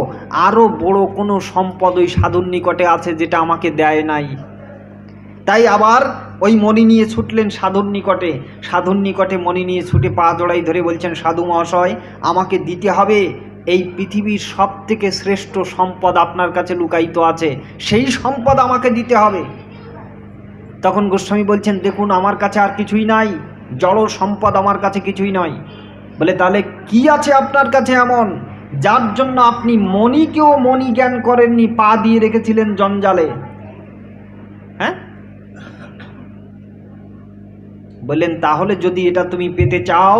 আরও বড় কোনো সম্পদ ওই সাধুর নিকটে আছে যেটা আমাকে দেয় নাই। তাই আবার ওই মণি নিয়ে ছুটলেন সাধুর নিকটে। সাধুর নিকটে মণি নিয়ে ছুটে পা জড়াই ধরে বলছেন, সাধু মহাশয় আমাকে দিতে হবে, এই পৃথিবীর সব থেকে শ্রেষ্ঠ সম্পদ আপনার কাছে লুকায়িত আছে, সেই সম্পদ আমাকে দিতে হবে। তখন গোস্বামী বলছেন, দেখুন আমার কাছে আর কিছুই নাই, জড় সম্পদ আমার কাছে কিছুই নয়। বলে তাহলে কি আছে আপনার কাছে এমন যার জন্য আপনি মণিকেও মণি জ্ঞান করেননি, পা দিয়ে রেখেছিলেন জঞ্জালে? হ্যাঁ, বললেন তাহলে যদি এটা তুমি পেতে চাও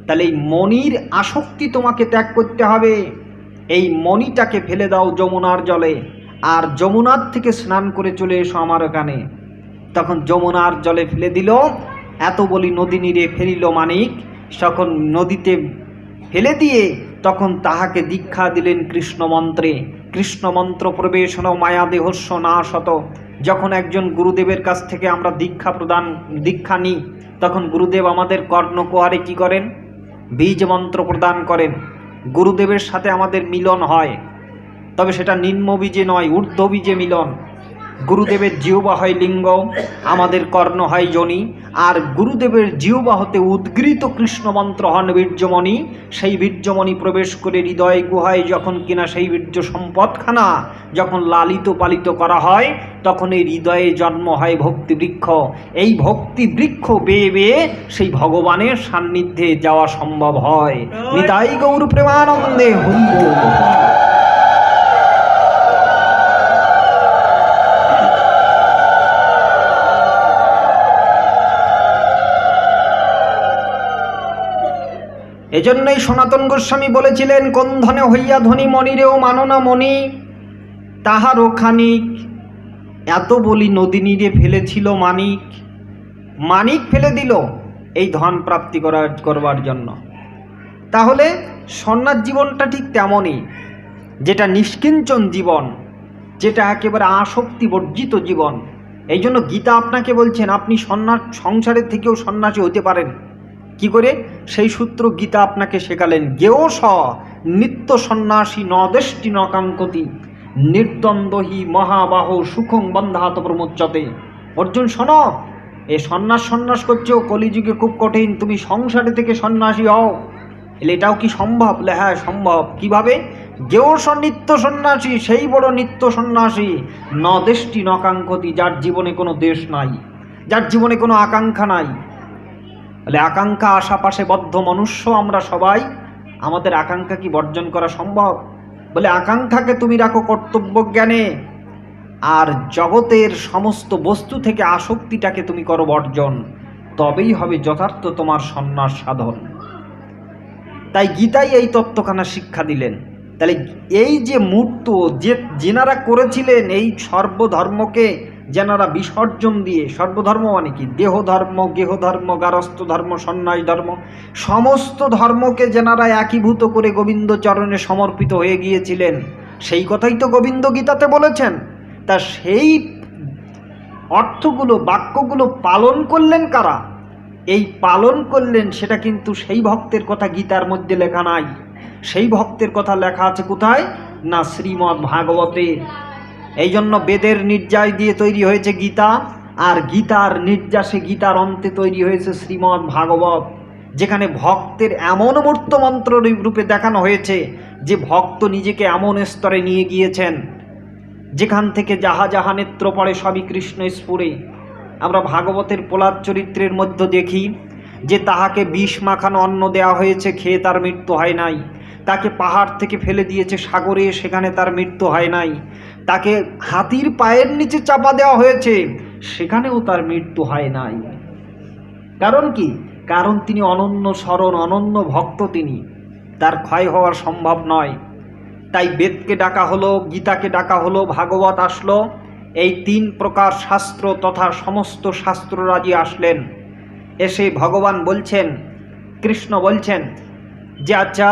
তাহলে এই মণির আসক্তি তোমাকে ত্যাগ করতে হবে। এই মণিটাকে ফেলে দাও যমুনার জলে, আর যমুনার থেকে স্নান করে চলে এসো আমার এখানে। তখন যমুনার জলে ফেলে দিল। এত বলি নদী নীরে ফেলিল মানিক, তখন নদীতে ফেলে দিয়ে তখন তাহাকে দীক্ষা দিলেন কৃষ্ণ মন্ত্রে। কৃষ্ণ মন্ত্র প্রবেশন মায়া দেহস্য না শত। যখন একজন গুরুদেবের কাছ থেকে আমরা দীক্ষা নিই, তখন গুরুদেব আমাদের কর্ণকুহারে কি করেন? বীজ মন্ত্র প্রদান করেন। গুরুদেবের সাথে আমাদের মিলন হয়, তবে সেটা নিম্ন বীজে নয়, ঊর্ধ্ব বীজে মিলন। গুরুদেবের জিহ্বা হয় লিঙ্গ, আমাদের কর্ণ হয় যোনি, আর গুরুদেবের জিহ্বা হতে উদ্গৃত কৃষ্ণ মন্ত্র হন বীর্যমণি। সেই বীর্যমণি প্রবেশ করে হৃদয় গুহায় যখন কিনা সেই বীর্য সম্পদখানা যখন লালিত পালিত করা হয়, তখন এই হৃদয়ে জন্ম হয় ভক্তি বৃক্ষ। এই ভক্তি বৃক্ষ বেয়ে বেয়ে সেই ভগবানের সান্নিধ্যে যাওয়া সম্ভব হয়। নিতাই গৌর প্রেমানন্দে হরি বল। এজন্যই সনাতন গোস্বামী বলেছিলেন, কোন ধনে হইয়া ধনী মণিরেও মানো না মণি, তাহারও খানিক। এত বলি নদিনীরে ফেলেছিল মানিক, মানিক ফেলে দিল এই ধন প্রাপ্তি করবার জন্য। তাহলে সন্ন্যাস জীবনটা ঠিক তেমনই, যেটা নিষ্কিঞ্চন জীবন, যেটা একেবারে আসক্তি বর্জিত জীবন। এই জন্য গীতা আপনাকে বলছেন আপনি সংসারের থেকেও সন্ন্যাসী হতে পারেন। কি করে? সেই সূত্র গীতা আপনাকে শেখালেন। গেও স নিত্য সন্ন্যাসী নদেষ্টি নকাঙ্কতি, নির্দ্বন্দ্বহি মহাবাহ সুখং বন্ধাত প্রমোচ্যতে। অর্জুন শোনো, এ সন্ন্যাস করছো, কলিযুগে খুব কঠিন, তুমি সংসারে থেকে সন্ন্যাসী হও। এলে এটাও কি সম্ভব? হ্যাঁ সম্ভব। কিভাবে? গেও স নিত্য সন্ন্যাসী, সেই বড় নিত্য সন্ন্যাসী, নদেষ্টি নকাঙ্কতি, যার জীবনে কোনো দেশ নাই, যার জীবনে কোনো আকাঙ্ক্ষা নাই। তাহলে আকাঙ্ক্ষা আশাপাশে বদ্ধ মনুষ্য আমরা সবাই, আমাদের আকাঙ্ক্ষা কি বর্জন করা সম্ভব? বলে আকাঙ্ক্ষাকে তুমি রাখো কর্তব্য জ্ঞানে, আর জগতের সমস্ত বস্তু থেকে আসক্তিটাকে তুমি করো বর্জন, তবেই হবে যথার্থ তোমার সন্ন্যাস সাধন। তাই গীতাই এই তত্ত্বখানা শিক্ষা দিলেন। তাহলে এই যে মূর্ত যেনারা করেছিলেন, এই সর্বধর্মকে যেনারা বিসর্জন দিয়ে, সর্বধর্ম মানে কি? দেহ ধর্ম, গেহ ধর্ম, গারস্থ ধর্ম, সন্ন্যাস ধর্ম, সমস্ত ধর্মকে যেনারা একীভূত করে গোবিন্দ চরণে সমর্পিত হয়ে গিয়েছিলেন, সেই কথাই তো গোবিন্দ গীতাতে বলেছেন। তা সেই অর্থগুলো, বাক্যগুলো পালন করলেন কারা? এই পালন করলেন, সেটা কিন্তু সেই ভক্তের কথা গীতার মধ্যে লেখা নাই। সেই ভক্তের কথা লেখা আছে কোথায়? না শ্রীমদ্ ভাগবতে। এই জন্য বেদের নির্যাস দিয়ে তৈরি হয়েছে গীতা, আর গীতার নির্যাসে, গীতার অন্তে তৈরি হয়েছে শ্রীমদ্ ভাগবত, যেখানে ভক্তের এমন মূর্ত মন্ত্র রূপে দেখানো হয়েছে যে ভক্ত নিজেকে এমন স্তরে নিয়ে গিয়েছেন যেখান থেকে যাহা যাহা নেত্র পড়ে সবই কৃষ্ণ স্ফুরে। আমরা ভাগবতের প্রহ্লাদ চরিত্রের মধ্যে দেখি যে তাহাকে বিষ মাখানো অন্ন দেওয়া হয়েছে, খেয়ে তার মৃত্যু হয় নাই। তাকে পাহাড় থেকে ফেলে দিয়েছে সাগরে, সেখানে তার মৃত্যু হয় নাই। তাকে হাতির পায়ের নিচে চাপা দেওয়া হয়েছে, সেখানেও তার মৃত্যু হয় নাই। কারণ কি? কারণ তিনি অনন্য শরণ, অনন্য ভক্ত, তিনি, তার ক্ষয় হওয়া সম্ভব নয়। তাই বেদকে ডাকা হলো, গীতাকে ডাকা হলো, ভাগবত আসলো, এই তিন প্রকার শাস্ত্র তথা সমস্ত শাস্ত্ররাজি আসলেন। এসে ভগবান বলছেন, কৃষ্ণ বলছেন যে আচ্ছা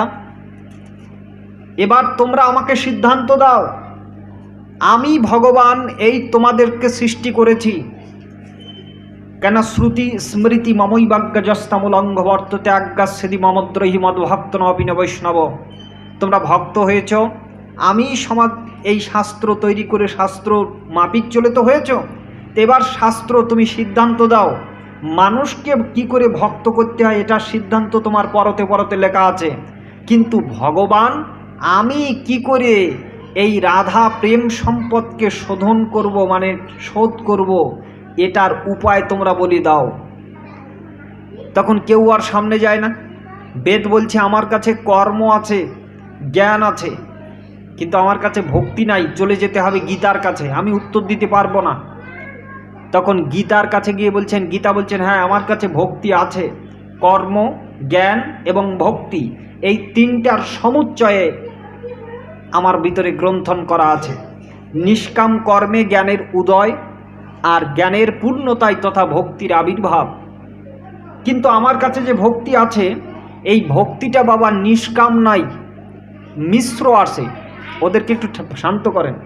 এবার তোমরা আমাকে সিদ্ধান্ত দাও, আমি ভগবান এই তোমাদেরকে সৃষ্টি করেছি, কেন শ্রুতি স্মৃতি মমই বাগ্যজস্তামূলঙ্ঘ বর্ততে আজ্ঞাস্যদি মমদ্রহি মদ্ভক্ত নবীন বৈষ্ণব। তোমরা ভক্ত হয়েছ, আমি এই শাস্ত্র তৈরি করে শাস্ত্র মাপিক চলে তো হয়েছ, এবার শাস্ত্র তুমি সিদ্ধান্ত দাও, মানুষকে কি করে ভক্ত করতে হয় এটার সিদ্ধান্ত তোমার পরতে পরতে লেখা আছে, কিন্তু ভগবান আমি কি করে এই রাধা প্রেম সম্পদকে শোধন করব, মানে শোধ করব, এটার উপায় তোমরা বলে দাও। তখন কেউ আর সামনে যায় না। বেদ বলছে আমার কাছে কর্ম আছে, জ্ঞান আছে, কিন্তু আমার কাছে ভক্তি নাই, চলে যেতে হবে গীতার কাছে, আমি উত্তর দিতে পারবো না। তখন গীতার কাছে গিয়ে বলছেন, গীতা বলছেন হ্যাঁ আমার কাছে ভক্তি আছে, কর্ম, জ্ঞান এবং ভক্তি, এই তিনটার সমুচ্চয়ে আমার ভিতরে গ্রন্থন করা আছে। নিষ্কাম কর্মে জ্ঞানের উদয়, আর জ্ঞানের পূর্ণতায় তথা ভক্তির আবির্ভাব। কিন্তু আমার কাছে যে ভক্তি আছে, এই ভক্তিটা বাবা নিষ্কাম নাই, মিশ্র আছে। ওদেরকে একটু শান্ত করেন।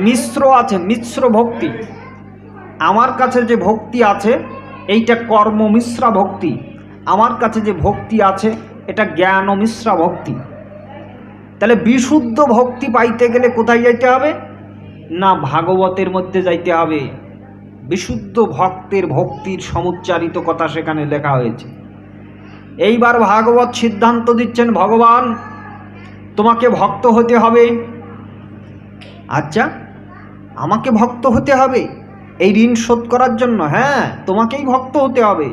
মিশ্র আছে, মিশ্র ভক্তি। আমার কাছে যে ভক্তি আছে এইটা কর্ম মিশ্রা ভক্তি, আমার কাছে যে ভক্তি আছে এটা জ্ঞান মিশ্রা ভক্তি। তাহলে বিশুদ্ধ ভক্তি পাইতে গেলে কোথায় যাইতে হবে? না ভাগবতের মধ্যে যাইতে হবে। বিশুদ্ধ ভক্তের ভক্তির সমুচ্চারিত কথা সেখানে লেখা হয়েছে। এইবার ভাগবত সিদ্ধান্ত দিচ্ছেন, ভগবান তোমাকে ভক্ত হতে হবে। আচ্ছা আমাকে ভক্ত হতে হবে এই ঋণ শোধ করার জন্য? হ্যাঁ তোমাকেই ভক্ত হতে হবে।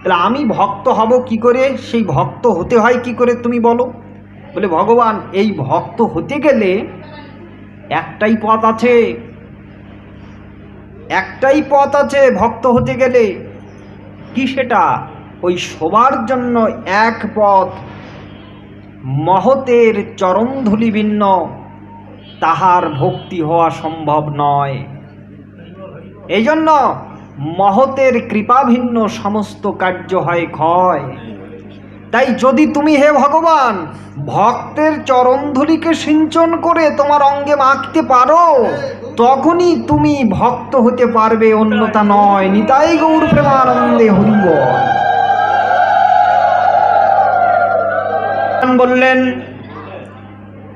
তাহলে আমি ভক্ত হব কি করে, সেই ভক্ত হতে হয় কি করে তুমি বলো? বলে ভগবান এই ভক্ত হতে গেলে একটাই পথ আছে, একটাই পথ আছে ভক্ত হতে গেলে। কি সেটা? ওই সবার জন্য এক পথ, মহতের চরণধূলি ভিন্ন তাহার ভক্তি হওয়া সম্ভব নয়। এই জন্য মহতের কৃপা ভিন্ন সমস্ত কার্য হয় ক্ষয়। তাই যদি তুমি হে ভগবান ভক্তের চরণধূলিকে সিঞ্চন করে তোমার অঙ্গে মাখতে পারো, তখনই তুমি ভক্ত হতে পারবে, অন্যতা নয়। নিতাই গৌর প্রেমানন্দে হরি বল। বললেন,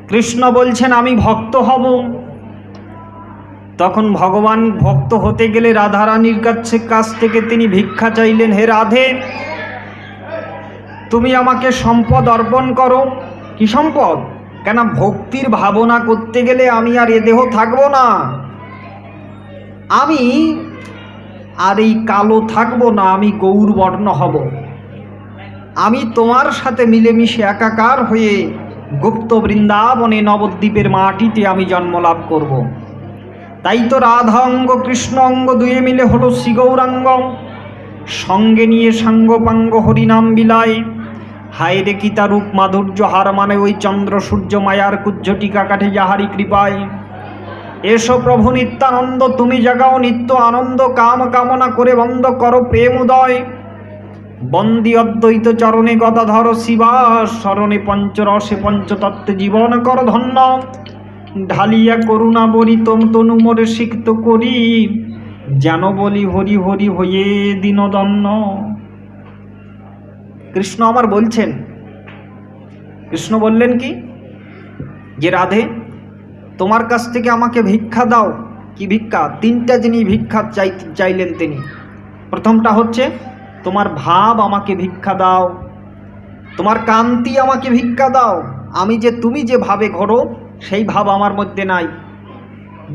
কৃষ্ণ বলছেন আমি ভক্ত হব। তখন ভগবান ভক্ত হতে গেলে রাধারানীর কাছ থেকে তিনি ভিক্ষা চাইলেন, হে রাধে তুমি আমাকে সম্পদ অর্পণ করো। কি সম্পদ? কেন ভক্তির ভাবনা করতে গেলে আমি আর এ দেহ থাকবো না, আমি আর এই কালো থাকবো না, আমি গৌরবর্ণ হব। আমি তোমার সাথে মিলেমিশে একাকার হয়ে গুপ্ত বৃন্দাবনে নবদ্বীপের মাটিতে আমি জন্ম লাভ করব। তাই তো রাধা অঙ্গ কৃষ্ণ অঙ্গ দুয়ে মিলে হলো শ্রী গৌরাঙ্গ। সঙ্গে নিয়ে সাঙ্গপাঙ্গ হরিনাম বিলায়। হায় রে কি তার রূপ মাধুর্য, হার মানে ওই চন্দ্র সূর্য মায়ার কুজ্জ টিকা কাঠে যাহারি কৃপায়। এসো প্রভু নিত্যানন্দ তুমি জাগাও নিত্য আনন্দ, কাম কামনা করে বন্ধ করো প্রেম উদয়। বন্দি অদ্বৈত চরণে গদাধর শিবাস শরণে, পঞ্চরসে পঞ্চতত্ত্বে জীবন কর ধন্য। ঢালিয়া করুণা বরি তোম তনু মোরে সিক্ত করি, যেন বলি হরি হরি হয়ে দীনদন্ন। কৃষ্ণ আমার বলছেন, কৃষ্ণ বললেন কি যে রাধে তোমার কাছ থেকে আমাকে ভিক্ষা দাও। কি ভিক্ষা? তিনটা জিনিস ভিক্ষা চাইলেন তিনি। প্রথমটা হচ্ছে তোমার ভাব আমাকে ভিক্ষা দাও, তোমার কান্তি আমাকে ভিক্ষা দাও। আমি যে তুমি যে ভাবে ঘোরো সেই ভাব আমার মধ্যে নাই।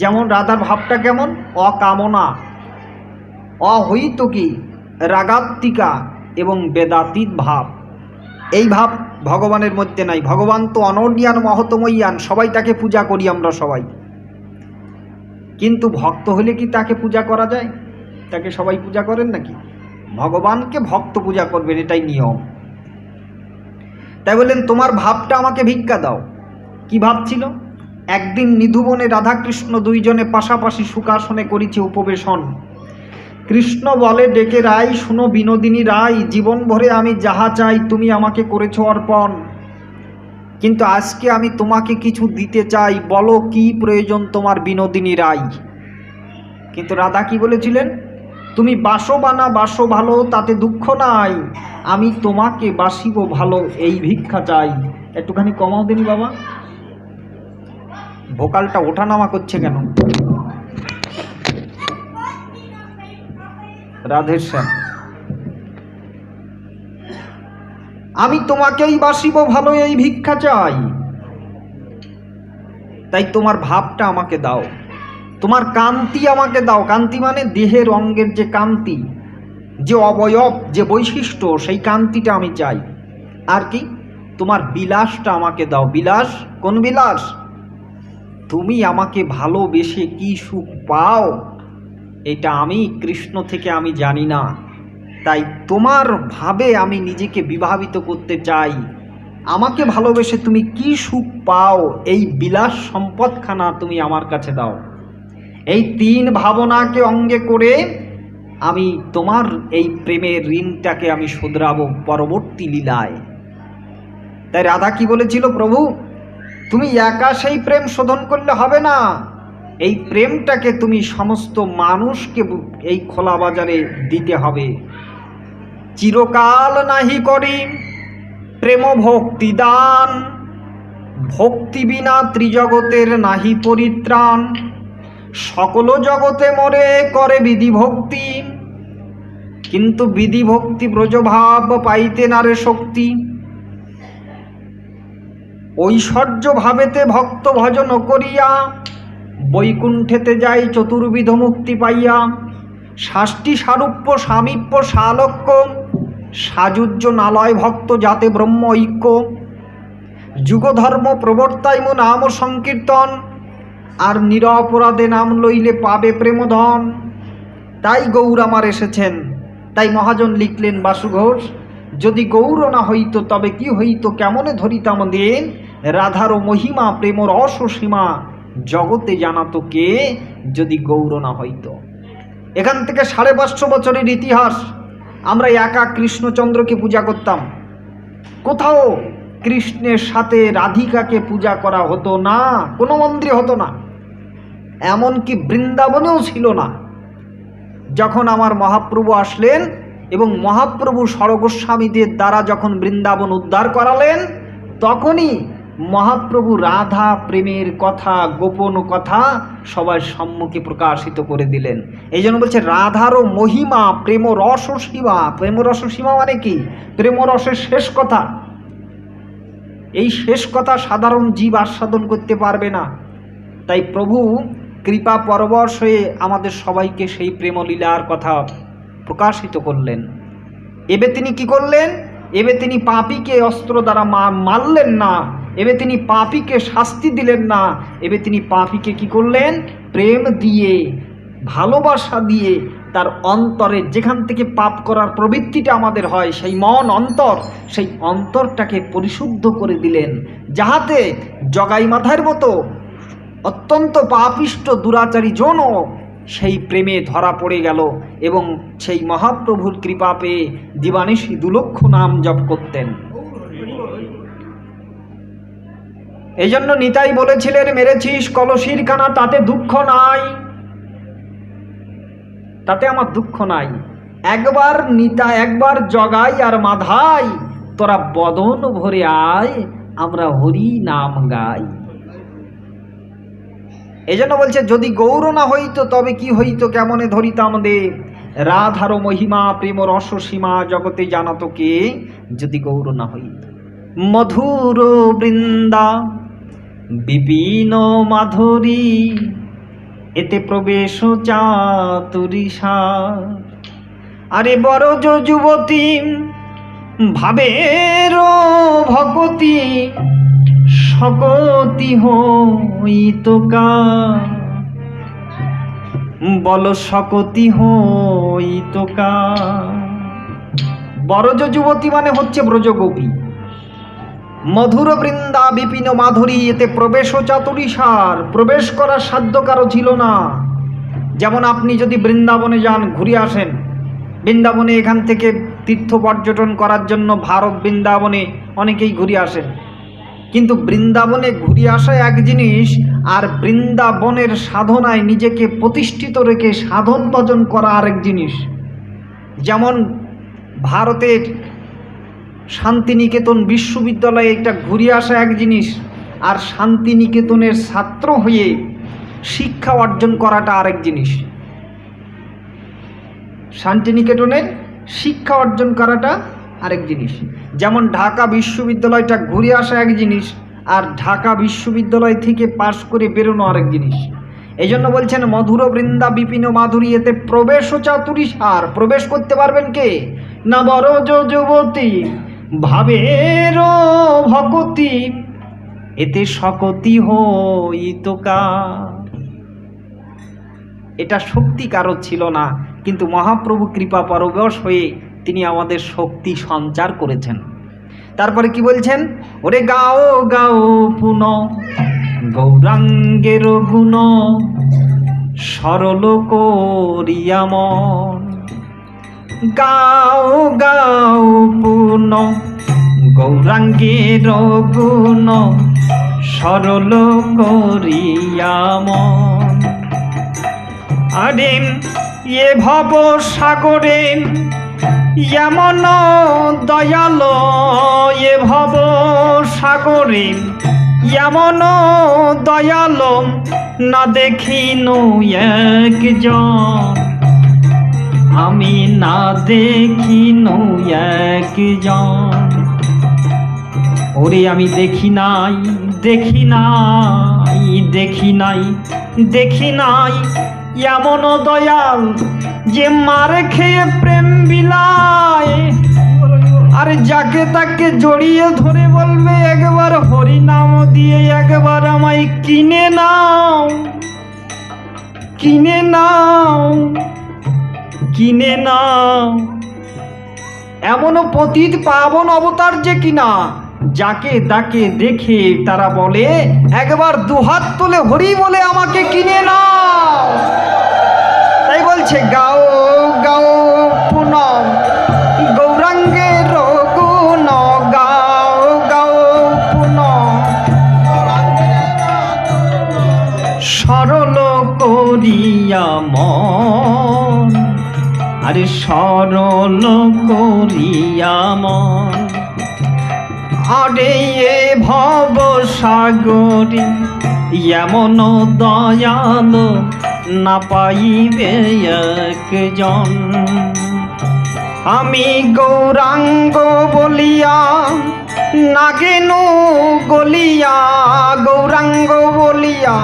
যেমন রাধার ভাবটা কেমন? অকামনা, অহৈতুকী, রাগাত্মিকা এবং বেদাতীত ভাব। এই ভাব ভগবানের মধ্যে নাই। ভগবান তো অনন্যান মহতময়ান, সবাই তাকে পূজা করি আমরা সবাই, কিন্তু ভক্ত হলে কি তাকে পূজা করা যায়? তাকে সবাই পূজা করেন নাকি? ভগবানকে ভক্ত পূজা করবেন, এটাই নিয়ম। তাই বললেন তোমার ভাবটা আমাকে ভিক্ষা দাও। কি ভাব ছিল? একদিন নিধুবনে রাধাকৃষ্ণ দুইজনে পাশাপাশি সুখাসনে করেছে উপবেশন। কৃষ্ণ বলে ডেকে, রাই শুনো বিনোদিনী রাই, জীবন ভরে আমি যাহা চাই তুমি আমাকে করেছো অর্পণ, কিন্তু আজকে আমি তোমাকে কিছু দিতে চাই, বলো কি প্রয়োজন তোমার বিনোদিনী রাই। কিন্তু রাধা কি বলেছিলেন? তুমি বাসো বানা বাসো ভালো, তাতে দুঃখ নাই, আমি তোমাকে বাসিব ভালো, এই ভিক্ষা চাই। একটুখানি কমাও দিন বাবা, ভোকালটা ওঠানামা করছে কেন? রাধেশ্যাম, আমি তোমাকেই বাসিব ভালো, এই ভিক্ষা চাই। তাই তোমার ভাবটা আমাকে দাও, তোমার কান্তি আমাকে দাও। কান্তি মানে দেহের অঙ্গের যে কান্তি, যে অবয়ব, যে বৈশিষ্ট্য, সেই কান্তিটা আমি চাই। আর কি? তোমার বিলাসটা আমাকে দাও। বিলাস? কোন বিলাস? তুমি আমাকে ভালোবেসে কি সুখ পাও এটা আমি কৃষ্ণ থেকে আমি জানি না। তাই তোমার ভাবে আমি নিজেকে বিভাবিত করতে চাই। আমাকে ভালোবেসে তুমি কি সুখ পাও, এই বিলাস সম্পদখানা তুমি আমার কাছে দাও। এই তিন ভাবনাকে অঙ্গে করে আমি তোমার এই প্রেমের ঋণটাকে আমি শুধরাবো পরবর্তী লীলায়। তাই রাধা কি বলেছিল? প্রভু তুমি একা সেই প্রেম শোধন করলে হবে না, এই প্রেমটাকে তুমি সমস্ত মানুষকে এই খোলা বাজারে দিতে হবে। চিরকাল নাহি করি প্রেম ভক্তি দান, ভক্তি বিনা ত্রিজগতের নাহি পরিত্রাণ। সকল জগতে মরে করে বিধি ভক্তি, কিন্তু বিধি ভক্তি ব্রজভাব পাইতে নারে শক্তি। ঐশ্বর্য ভাবেতে ভক্ত ভজন করিয়া, বৈকুণ্ঠেতে যাই চতুর্বিধ মুক্তি পাইয়া। ষাষ্টি সারূপ্য সামীপ্য সালক্য, সাযুজ্য নালয় ভক্ত যাতে ব্রহ্ম ঐক্য। যুগধর্ম প্রবর্তাইম নাম সংকীর্তন, আর নিরপরাধে নাম লইলে পাবে প্রেমধন। তাই গৌর আমার এসেছেন তাই মহাজন লিখলেন বাসু ঘোষ, যদি গৌর না হইত তবে কি হইত কেমনে ধরিতাম দেন, রাধার মহিমা প্রেম রস সীমা জগতে জানাতো কে, যদি গৌর না হইত। এখান থেকে 550 বছরের ইতিহাস। আমরা একা কৃষ্ণচন্দ্রকে পূজা করতাম, কোথাও কৃষ্ণের সাথে রাধিকাকে পূজা করা হতো না, কোনো মন্দিরে হতো না, এমনকি বৃন্দাবনেও ছিল না। যখন আমার মহাপ্রভু আসলেন এবং মহাপ্রভু সরগোস্বামীদের দ্বারা যখন বৃন্দাবন উদ্ধার করালেন, তখনই মহাপ্রভু রাধা প্রেমের কথা, গোপন কথা সবার সম্মুখে প্রকাশিত করে দিলেন। এই জন্য বলছে রাধারও মহিমা প্রেম রস সীমা। প্রেম রস সীমা মানে কি? প্রেম রসের শেষ কথা। এই শেষ কথা সাধারণ জীব আস্বাদন করতে পারবে না। তাই প্রভু কৃপা পরবশ হয়ে আমাদের সবাইকে সেই প্রেমলীলার কথা প্রকাশিত করলেন। এবে তিনি কি করলেন? এবে তিনি পাপীকে অস্ত্র দ্বারা মারলেন না, এবে তিনি পাপীকে শাস্তি দিলেন না, এবে তিনি পাপীকে কি করলেন? প্রেম দিয়ে, ভালোবাসা দিয়ে তার অন্তরে যেখান থেকে পাপ করার প্রবৃত্তিটা আমাদের হয়, সেই মন অন্তর, সেই অন্তরটাকে পরিশুদ্ধ করে দিলেন, যাহাতে জগাই মাথার মতো অত্যন্ত পাপিষ্ট দুরাচারী জনও সেই প্রেমে ধরা পড়ে গেল এবং সেই মহাপ্রভুর কৃপা পেয়ে দিবানিশি 2 লক্ষ নাম জপ করতেন। এই জন্য নিতাই বলেছিলেন, মেরেছিস কলসির কানা তাতে দুঃখ নাই, তাতে আমার দুঃখ নাই। একবার নিতা, একবার জগাই আর মাধাই, তোরা বদন ভরে আয়, আমরা হরি নাম গাই। এই জন্য বলছে যদি গৌর না হইত তবে কি হইত কেমনে ধরিতাম দে, রাধার মহিমা প্রেম রস সীমা জগতে জানাতো কে, যদি গৌর না হইত। মধুর বৃন্দা বিপিন মাধুরী, এতে প্রবেশ চাতুরিষা। আরে বড় যুবতী ভাবের ভগতি, সকতি হইত কা, বল সকতি হইত কা। বরজ যুবতী মানে হচ্ছে ব্রজগোপী। মধুর বৃন্দা বিপিন মাধুরী, এতে প্রবেশ চাতুরিষার, প্রবেশ করার সাধ্য কারো ছিল না। যেমন আপনি যদি বৃন্দাবনে যান, ঘুরে আসেন, বৃন্দাবনে এখান থেকে তীর্থ পর্যটন করার জন্য ভারত বৃন্দাবনে অনেকেই ঘুরে আসেন, কিন্তু বৃন্দাবনে ঘুরে আসা এক জিনিস, আর বৃন্দাবনের সাধনায় নিজেকে প্রতিষ্ঠিত রেখে সাধন ভজন করা আরেক জিনিস। যেমন ভারতের শান্তিনিকেতন বিশ্ববিদ্যালয়ে একটা ঘুরে আসা এক জিনিস, আর শান্তিনিকেতনের ছাত্র হয়ে শিক্ষা অর্জন করাটা আরেক জিনিস। শান্তিনিকেতনের শিক্ষা অর্জন করাটা আরেক জিনিস। যেমন ঢাকা বিশ্ববিদ্যালয়টা ঘুরে আসা এক জিনিস, আর ঢাকা বিশ্ববিদ্যালয় থেকে পাশ করে বেরোনো আরেক জিনিস। এই জন্য বলছেন মধুর বৃন্দা বিপিন মাধুরী, এতে প্রবেশ চাতুরিষার, প্রবেশ করতে পারবেন কে না? বরজ যুবতী ভাবের ভগতি, এতে সকতি হইত কা। এটা শক্তি কারো ছিল না, কিন্তু মহাপ্রভু কৃপা পরবশ হয়ে তিনি আমাদের শক্তি সঞ্চার করেছেন। তারপরে কি বলছেন? ওরে গাও গাও পুন গৌরাঙ্গের গুণ, সরল করিয়া মন। গাও গাও পুন গৌরাঙ্গের গুণ, সরল করিয়া মন। আরে এ ভব সাগরে এমন দয়াল, এ ভব সাগরে এমন দয়াল, না দেখিনু একজন, আমি না দেখিনু একজন। ওরে আমি দেখি নাই, দেখি নাই, দেখি নাই, দেখি নাই এমন দয়াল, যে মার খেয়ে প্রেম বিলায়, আর যাকে তাকে জড়িয়ে ধরে বলবে একবার হরি নাম দিয়ে একবার আমায় কিনে নাও, কিনে নাও, কিনে নাও। এমন পতিত পাবন অবতার যে কিনা যাকে তাকে দেখে তারা বলে একবার দুহাত তুলে হরি বলে আমাকে কিনে নাও। তাই বলছে গাও গাও পুনঃ গৌরাঙ্গের গুণ, গাও গাও পুনঃ সরল করিয়া মন, আরে সরল করিয়া মন, আরে এ ভব সাগরে এমন দয়াল না পাইবে একজন। আমি গৌরাঙ্গ বলিয়া নাগেনু গলিয়া, গৌরাঙ্গ বলিয়া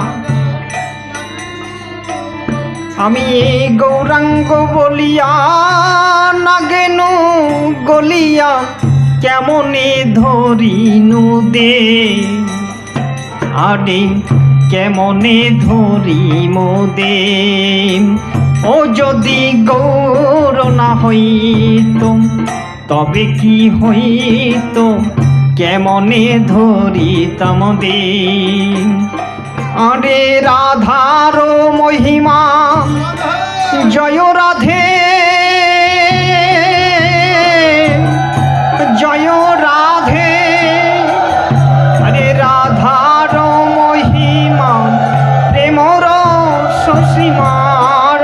আমি গৌরাঙ্গ বলিয়া নাগেনু গলিয়া কেমনে ধরিনু দে, আরে কেমনে ধরিমু দে। ও যদি গৌর না হইত তবে কি হইত, কেমনে ধরিতাম দে। আরে রাধার মহিমা জয় রাধে, জয় রাধে, আরে রাধার মহিমা প্রেমর সসীমা,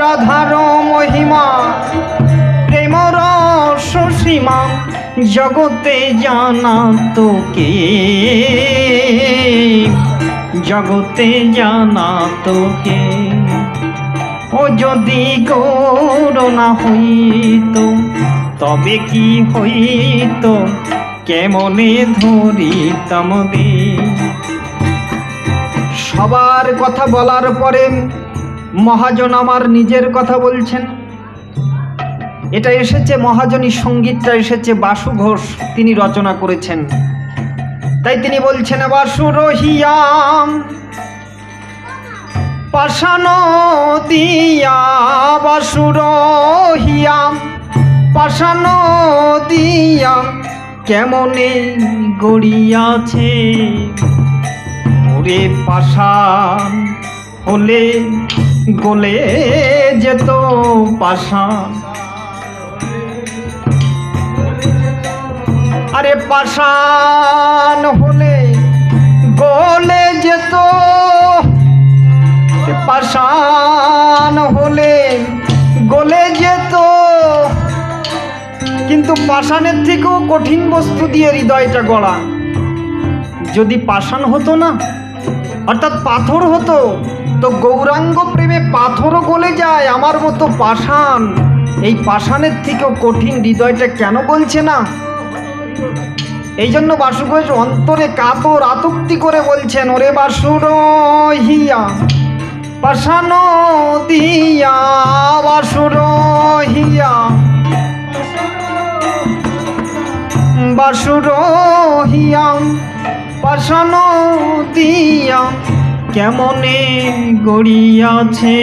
রাধার মহিমা প্রেমর সসীমা জগতে জানা তোকে, জগতে জানা তোকে। ও যদি গৌর না হইত তবে কি হইত, কেমনে ধরিতাম দে। সবার কথা বলার পরে মহাজন আমার নিজের কথা বলছেন। এটা এসেছে মহাজনী সঙ্গীতটা এসেছে বাসু ঘোষ, তিনি রচনা করেছেন। তাই তিনি বলছেন বাসু রহিয়াম পাষাণ দিয়া, বাসু রহিয়াম পাষাণ দিয়া কেমনে গড়িয়াছে। ওরে পাষাণ হলে গলে যেত, পাষাণ আরে পাষাণ হলে গলে যেত, পাষাণ হলে গলে যেত। কিন্তু পাষাণের থেকেও কঠিন বস্তু দিয়ে হৃদয়টা গড়া। যদি পাষাণ হতো না, অর্থাৎ পাথর হতো, তো গৌরাঙ্গ প্রেমে পাথরও গলে যায়। আমার মতো পাষাণ, এই পাষাণের থেকেও কঠিন হৃদয়টা কেন বলছে না? এই জন্য বাসু ঘোষ অন্তরে কাতর আতক্তি করে বলছেন ওরে বাসু রহিয়া পাষাণ দিয়া, বাসু রহিয়া বাসু রহিয়া পাষাণ দিয়া কেমনে গড়িয়াছে।